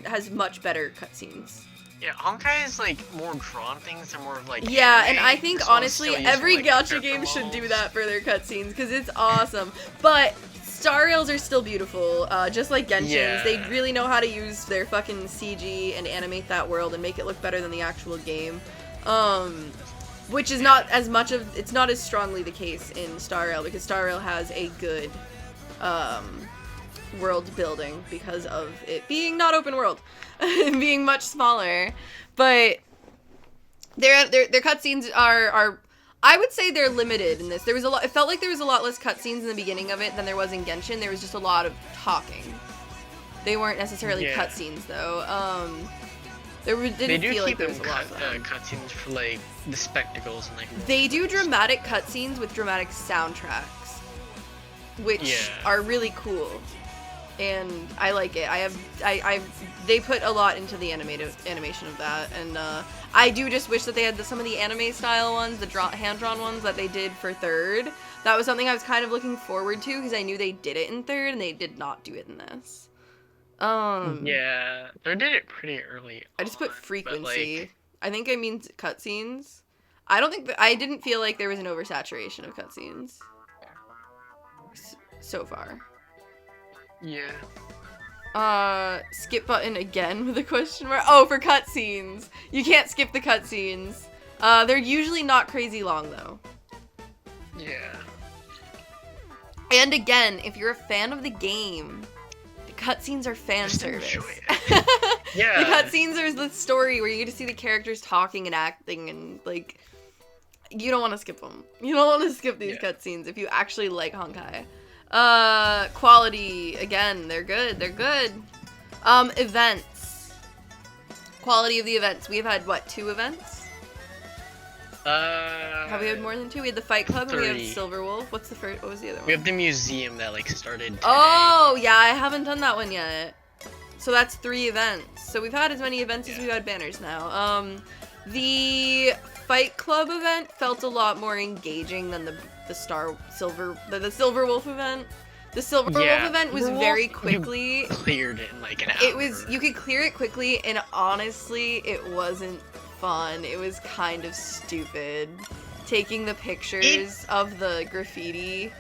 S1: has much better cutscenes.
S2: Yeah, honkai is like more drawn things. They're more of like
S1: Yeah,
S2: anime.
S1: and I think
S2: This one's
S1: honestly
S2: still using,
S1: every
S2: like,
S1: gacha
S2: character
S1: game should do
S2: models.
S1: that for their cutscenes because it's awesome. But Star Rails are still beautiful, just like Genshin's.
S2: Yeah.
S1: They really know how to use their fucking CG and animate that world and make it look better than the actual game. Which is not as much of, it's not as strongly the case in Star Rail because Star Rail has a good world building because of it being not open world, being much smaller. But their cutscenes are I would say they're limited in this. There was a lot. It felt like there was a lot less cutscenes in the beginning of it than there was in Genshin. There was just a lot of talking. They weren't necessarily cutscenes though. Didn't feel like there was a lot of them.
S2: Cutscenes for like the spectacles and like.
S1: They do dramatic cutscenes with dramatic soundtracks, which are really cool, and I like it. They put a lot into the animation of that, and I do just wish that they had some of the anime style ones, the hand-drawn ones that they did for third. That was something I was kind of looking forward to because I knew they did it in third and they did not do it in this.
S2: Yeah, they did it pretty early.
S1: I just put frequency.
S2: Like,
S1: I think I mean cutscenes. I don't think I didn't feel like there was an oversaturation of cutscenes so far.
S2: Yeah.
S1: Skip button again with a question mark. Oh, for cutscenes. You can't skip the cutscenes. They're usually not crazy long though.
S2: Yeah.
S1: And again, if you're a fan of the game, the cutscenes are fan service.
S2: Yeah.
S1: The cutscenes are the story where you get to see the characters talking and acting and like you don't want to skip them. You don't want to skip these cutscenes if you actually like honkai. Quality, again, they're good. Events. Quality of the events. We've had, what, 2 events? Have we had more than 2? We had the Fight Club and we have Silver Wolf. What's the first, what was the other one?
S2: We have the museum that, like, started today.
S1: Oh, yeah, I haven't done that one yet. So that's 3 events. So we've had as many events as we've had banners now. The Fight Club event felt a lot more engaging than the Silver Wolf event. The Silver Wolf event was very quickly
S2: cleared it in like an hour.
S1: It was, you could clear it quickly, and honestly, it wasn't fun. It was kind of stupid. Taking the pictures of the graffiti.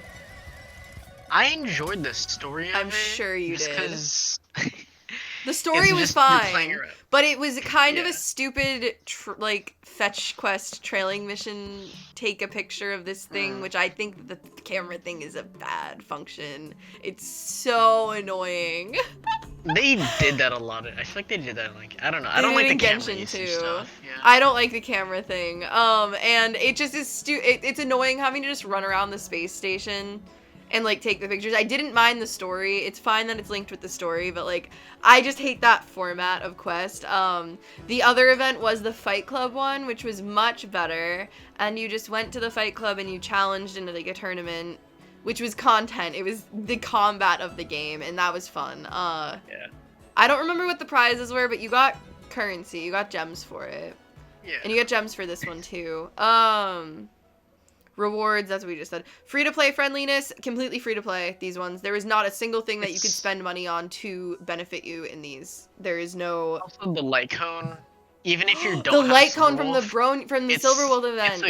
S2: I enjoyed the story of
S1: I'm sure you did.
S2: Because
S1: the story was fine, but it was kind of a stupid, like, fetch quest trailing mission, take a picture of this thing, which I think the camera thing is a bad function. It's so annoying.
S2: They did that a lot. I feel like they did that, like, I don't know. I don't like the camera usage stuff. Yeah.
S1: I don't like the camera thing. And it just is it's annoying having to just run around the space station and like take the pictures. I didn't mind the story. It's fine that it's linked with the story, but like I just hate that format of quest. The other event was the Fight Club one, which was much better, and you just went to the Fight Club and you challenged into like a tournament, which was content. It was the combat of the game, and that was fun. I don't remember what the prizes were, but you got currency. You got gems for it.
S2: Yeah.
S1: And you get gems for this one too. Rewards, that's what we just said. Free to play friendliness, completely free to play, these ones. There is not a single thing that you could spend money on to benefit you in these. There is no...
S2: Also the light cone, even if you don't
S1: the
S2: have
S1: light cone
S2: Silver
S1: from the Silver Wolf event,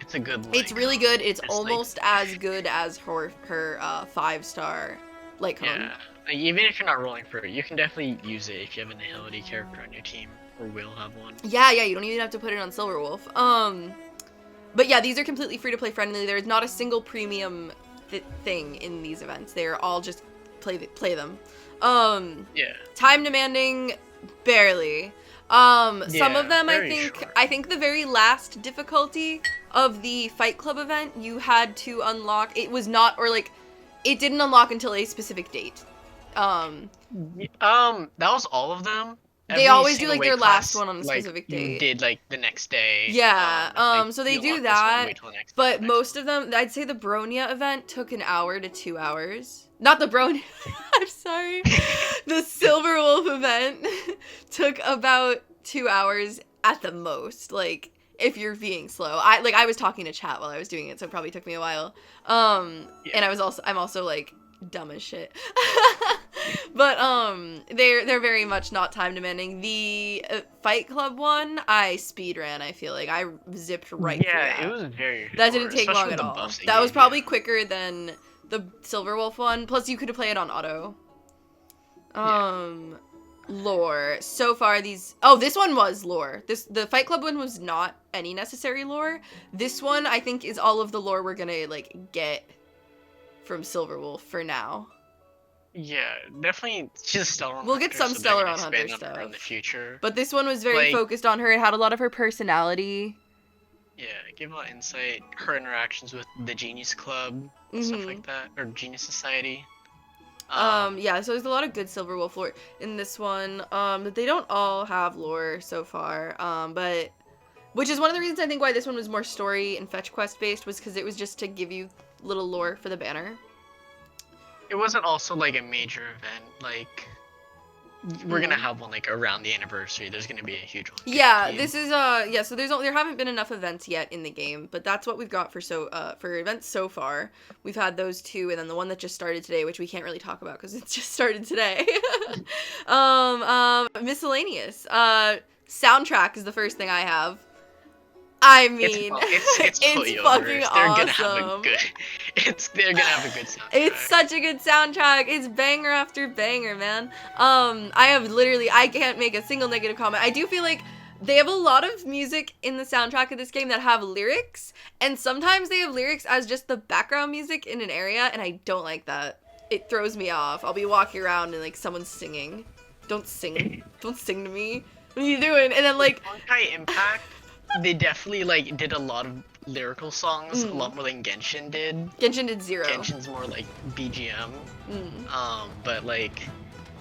S2: it's a good light
S1: It's really
S2: cone.
S1: good. It's almost like, as good as her 5-star light cone.
S2: Yeah, like, even if you're not rolling for it, you can definitely use it if you have an ability character on your team, or will have one.
S1: Yeah, you don't even have to put it on Silver Wolf. But yeah, these are completely free to play friendly. There's not a single premium thing in these events. They are all just play them. Time demanding, barely. Some of them I think the very last difficulty of the Fight Club event you had to unlock. It was not, or like it didn't unlock until a specific date.
S2: That was all of them.
S1: They always do like their last one on a specific date.
S2: You did like the next day.
S1: Yeah. So they do that. But most of them, I'd say the Bronya event took an hour to 2 hours. Not the Bronya. I'm sorry. The Silver Wolf event took about 2 hours at the most. Like if you're being slow. I was talking to chat while I was doing it, so it probably took me a while. And I'm also like dumb as shit. But they're very much not time demanding. The Fight Club one, I speed ran. I feel like I zipped right through that.
S2: Yeah, it was very
S1: That
S2: short,
S1: didn't take
S2: especially
S1: long
S2: with
S1: at
S2: the
S1: all.
S2: buffs they
S1: That was
S2: gave
S1: probably
S2: you.
S1: quicker than the Silver Wolf one. Plus, you could play it on auto. Lore. So far, these... Oh, this one was lore. The Fight Club one was not any necessary lore. This one, I think, is all of the lore we're gonna, like, get from Silverwolf for now.
S2: Yeah, definitely. She's a Stellar on
S1: We'll get
S2: Hunter,
S1: some
S2: so
S1: Stellar
S2: they're
S1: on
S2: gonna
S1: Hunter
S2: expand on her in the
S1: stuff.
S2: future.
S1: But this one was very
S2: Like-
S1: focused on her. It had a lot of her personality.
S2: Yeah, give a lot of insight. Her interactions with the Genius Club, stuff like that, or Genius Society.
S1: Yeah, so there's a lot of good Silverwolf lore in this one. But they don't all have lore so far. But which is one of the reasons I think why this one was more story and fetch quest based, was because it was just to give you little lore for the banner.
S2: It wasn't also like a major event. Like we're gonna have one like around the anniversary. There's gonna be a huge one.
S1: Yeah,
S2: guaranteed.
S1: this is yeah. So there haven't been enough events yet in the game, but that's what we've got for for events so far. We've had those two, and then the one that just started today, which we can't really talk about because it's just started today. Miscellaneous. Soundtrack is the first thing I have. I mean,
S2: it's
S1: it's
S2: puyover.
S1: fucking
S2: They're
S1: awesome.
S2: gonna have a good. They're gonna have a good soundtrack.
S1: It's such a good soundtrack. It's banger after banger, man. I can't make a single negative comment. I do feel like they have a lot of music in the soundtrack of this game that have lyrics, and sometimes they have lyrics as just the background music in an area, and I don't like that. It throws me off. I'll be walking around and like someone's singing. Don't sing. Don't sing to me. What are you doing? And then like
S2: Honkai Impact, they definitely like did a lot of lyrical songs, a lot more than Genshin did.
S1: Genshin did 0.
S2: Genshin's more like BGM. But like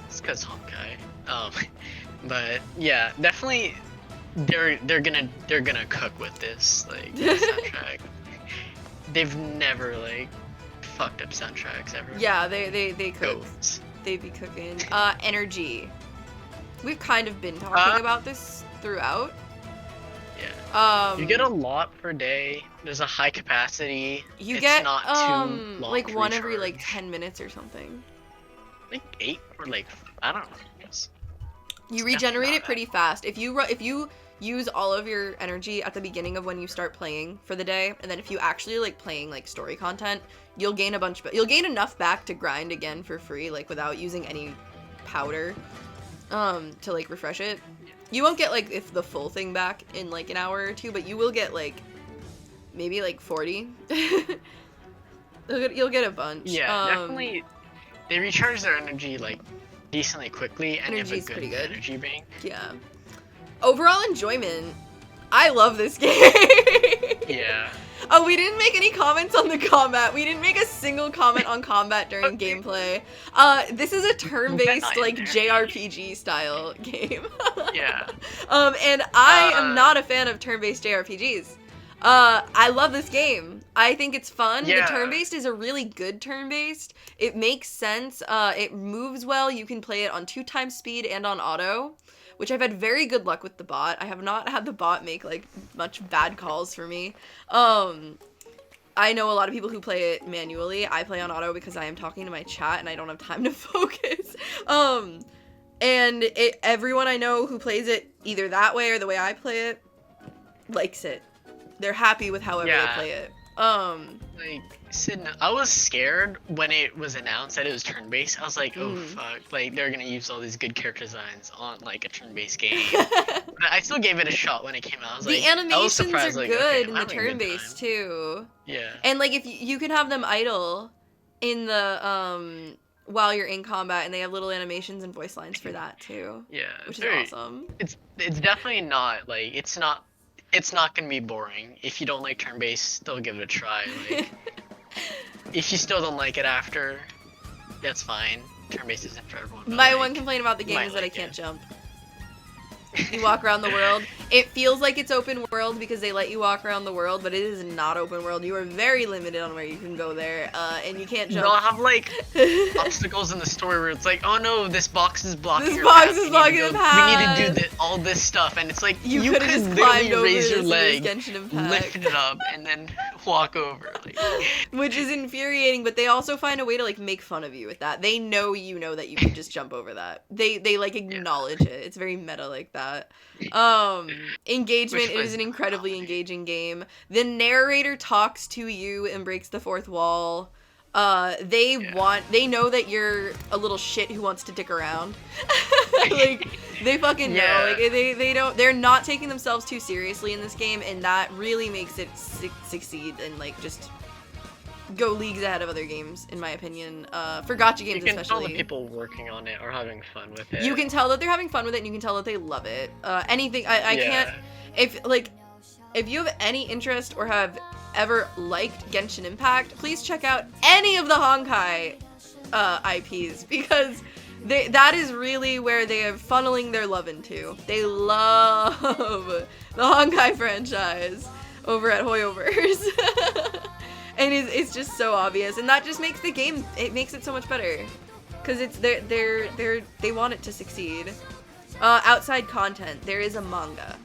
S2: it's because Honkai. But yeah, definitely they're gonna cook with this like soundtrack. They've never like fucked up soundtracks ever.
S1: Yeah, they cook.
S2: Goats.
S1: They be cooking. Energy. We've kind of been talking about this throughout.
S2: Yeah. You get a lot per day. There's a high capacity.
S1: You
S2: it's
S1: get
S2: not too long
S1: like
S2: to
S1: one every
S2: recharge.
S1: like 10 minutes or something.
S2: Like 8 or like I don't know. It's
S1: You
S2: definitely
S1: regenerate
S2: not
S1: it pretty fast. If you use all of your energy at the beginning of when you start playing for the day, and then if you actually like playing like story content, you'll gain you'll gain enough back to grind again for free, like without using any powder to like refresh it. You won't get like if the full thing back in like an hour or two, but you will get like maybe like 40. You'll get a bunch.
S2: Yeah, definitely. They recharge their energy like decently quickly, and have a
S1: Energy's
S2: good,
S1: pretty good.
S2: energy bank.
S1: Yeah. Overall enjoyment. I love this game.
S2: Yeah.
S1: Oh, we didn't make any comments on the combat. We didn't make a single comment on combat during gameplay. This is a turn-based, like, JRPG style game.
S2: Yeah.
S1: And I am not a fan of turn-based JRPGs. I love this game. I think it's fun.
S2: Yeah.
S1: The turn-based is a really good turn-based. It makes sense. It moves well. You can play it on 2x speed and on auto, which I've had very good luck with the bot. I have not had the bot make, like, much bad calls for me. I know a lot of people who play it manually. I play on auto because I am talking to my chat and I don't have time to focus. And everyone I know who plays it either that way or the way I play it likes it. They're happy with however they play it.
S2: Like, I was scared when it was announced that it was turn-based. I was like, oh fuck, like they're gonna use all these good character designs on like a turn-based game. But I still gave it a shot when it came out. I was
S1: The
S2: like, I was
S1: animations
S2: surprised,
S1: are
S2: like,
S1: good
S2: okay,
S1: in
S2: I'm
S1: the
S2: having a good
S1: turn-based
S2: time.
S1: too.
S2: Yeah.
S1: And like if you can have them idle in the while you're in combat, and they have little animations and voice lines for that too.
S2: Yeah.
S1: Which is awesome.
S2: It's definitely not like it's not gonna be boring. If you don't like turn-based, still give it a try. Like, if you still don't like it after, that's fine. Turn-based isn't for everyone.
S1: My
S2: like,
S1: one complaint about the game
S2: might
S1: is that I
S2: like
S1: can't
S2: it.
S1: jump. You walk around the world. It feels like it's open world because they let you walk around the world, but it is not open world. You are very limited on where you can go there, and you can't jump.
S2: They'll have like obstacles in the story where it's like, oh no, this box is blocking
S1: This
S2: your
S1: box
S2: path.
S1: is blocking the path.
S2: We need to do all this stuff, and it's like
S1: You
S2: could
S1: could've just
S2: literally
S1: climbed over
S2: raise your
S1: this in
S2: leg,
S1: this Genshin Impact.
S2: lift it up, and then walk over. Like,
S1: which is infuriating, but they also find a way to like make fun of you with that. They know you know that you can just jump over that. They like acknowledge it. It's very meta like that. Engagement, it is an incredibly engaging game. The narrator talks to you and breaks the fourth wall. They know that you're a little shit who wants to dick around. Like, they fucking know. Like, they're not taking themselves too seriously in this game, and that really makes it succeed and, like, just go leagues ahead of other games, in my opinion. For gacha games especially.
S2: You can tell the people working on it are having fun with it.
S1: You can tell that they're having fun with it, and you can tell that they love it. I can't, if you have any interest or have ever liked Genshin Impact, please check out any of the honkai IPs, because that is really where they are funneling their love into. They love the honkai franchise over at Hoyoverse. And it's just so obvious, and that just makes the game, it makes it so much better, because it's they want it to succeed. Outside content, there is a manga.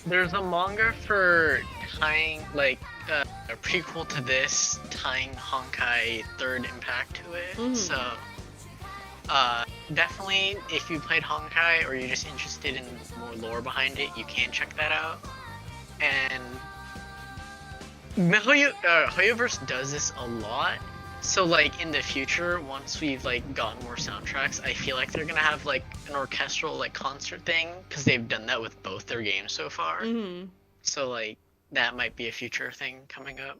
S2: There's a manga for tying, like, a prequel to this, tying Honkai Third Impact to it.
S1: Mm.
S2: So, definitely, if you played Honkai or you're just interested in more lore behind it, you can check that out. And Hoyoverse does this a lot. So, like, in the future, once we've, like, gotten more soundtracks, I feel like they're gonna have, like, an orchestral, like, concert thing, because they've done that with both their games so far.
S1: Mm-hmm.
S2: So, like, that might be a future thing coming up.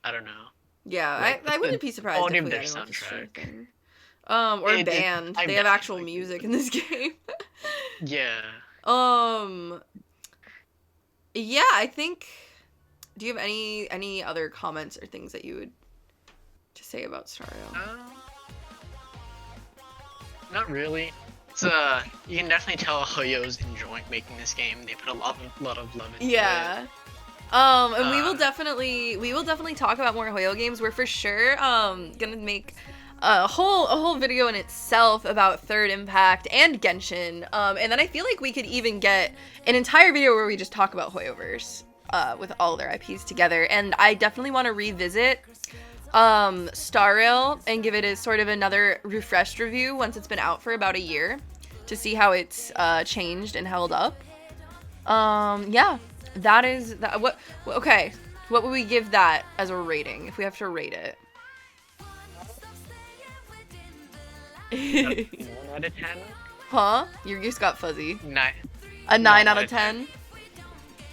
S2: I don't know.
S1: Yeah,
S2: like,
S1: I wouldn't be surprised if we
S2: their
S1: got an orchestra
S2: soundtrack.
S1: thing. Or a band. They have actual music in this game.
S2: Yeah.
S1: Yeah, I think... Do you have any other comments or things that you would to say about STARRAIL?
S2: Not really. It's you can definitely tell Hoyo's enjoying making this game. They put a lot of love into it.
S1: Yeah. And we will definitely talk about more Hoyo games. We're for sure gonna make a whole video in itself about Third Impact and Genshin. And then I feel like we could even get an entire video where we just talk about Hoyoverse with all their IPs together. And I definitely want to revisit STARRAIL and give it a sort of another refreshed review once it's been out for about a year to see how it's changed and held up. Yeah, that is that. Okay, what would we give that as a rating if we have to rate it?
S2: 9 out of 10.
S1: Huh? You just got fuzzy.
S2: 9.
S1: A 9 out of 10?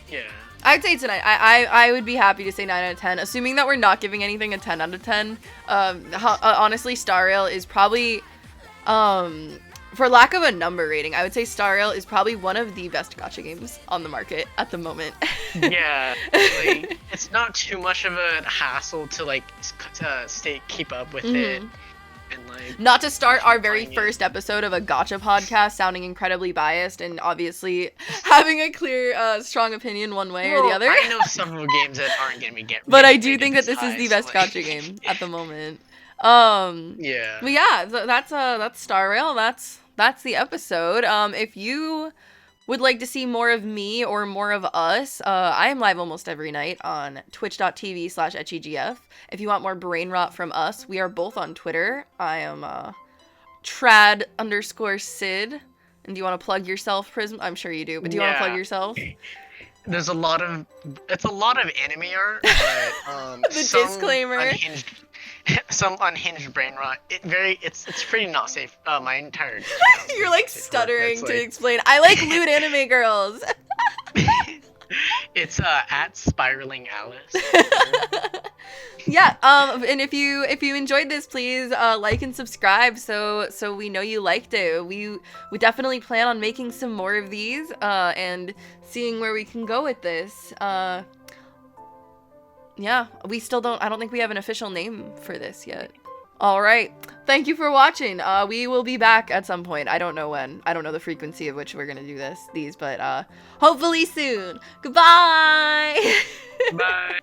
S2: Yeah.
S1: I'd say it's a 9. I would be happy to say 9 out of 10, assuming that we're not giving anything a 10 out of 10. Honestly, STARRAIL is probably, for lack of a number rating, I would say STARRAIL is probably one of the best gacha games on the market at the moment.
S2: Yeah, like, it's not too much of a hassle to, like, keep up with it. And, like,
S1: not to start our very first episode of a gacha podcast sounding incredibly biased and obviously having a clear, strong opinion one way or the other.
S2: I know several games that aren't gonna be
S1: but I do think that this is the best gacha game at the moment.
S2: Yeah.
S1: But yeah, that's STARRAIL. That's the episode. If you would like to see more of me or more of us, I am live almost every night on twitch.tv/etchegf. If you want more brain rot from us, we are both on Twitter. I am trad_Sid. And do you want to plug yourself, Prism? I'm sure you do, but do you want to plug yourself?
S2: There's a lot of anime art, but
S1: the disclaimer.
S2: Some unhinged brain rot. It's pretty not safe. My entire
S1: you're like stuttering to explain. I like lewd anime girls.
S2: It's at Spiraling Alice.
S1: Yeah. And if you enjoyed this, please like and subscribe so we know you liked it. We definitely plan on making some more of these and seeing where we can go with this. Yeah, I don't think we have an official name for this yet. All right. Thank you for watching. We will be back at some point. I don't know when. I don't know the frequency of which we're gonna do these, but hopefully soon. Goodbye.
S2: Bye.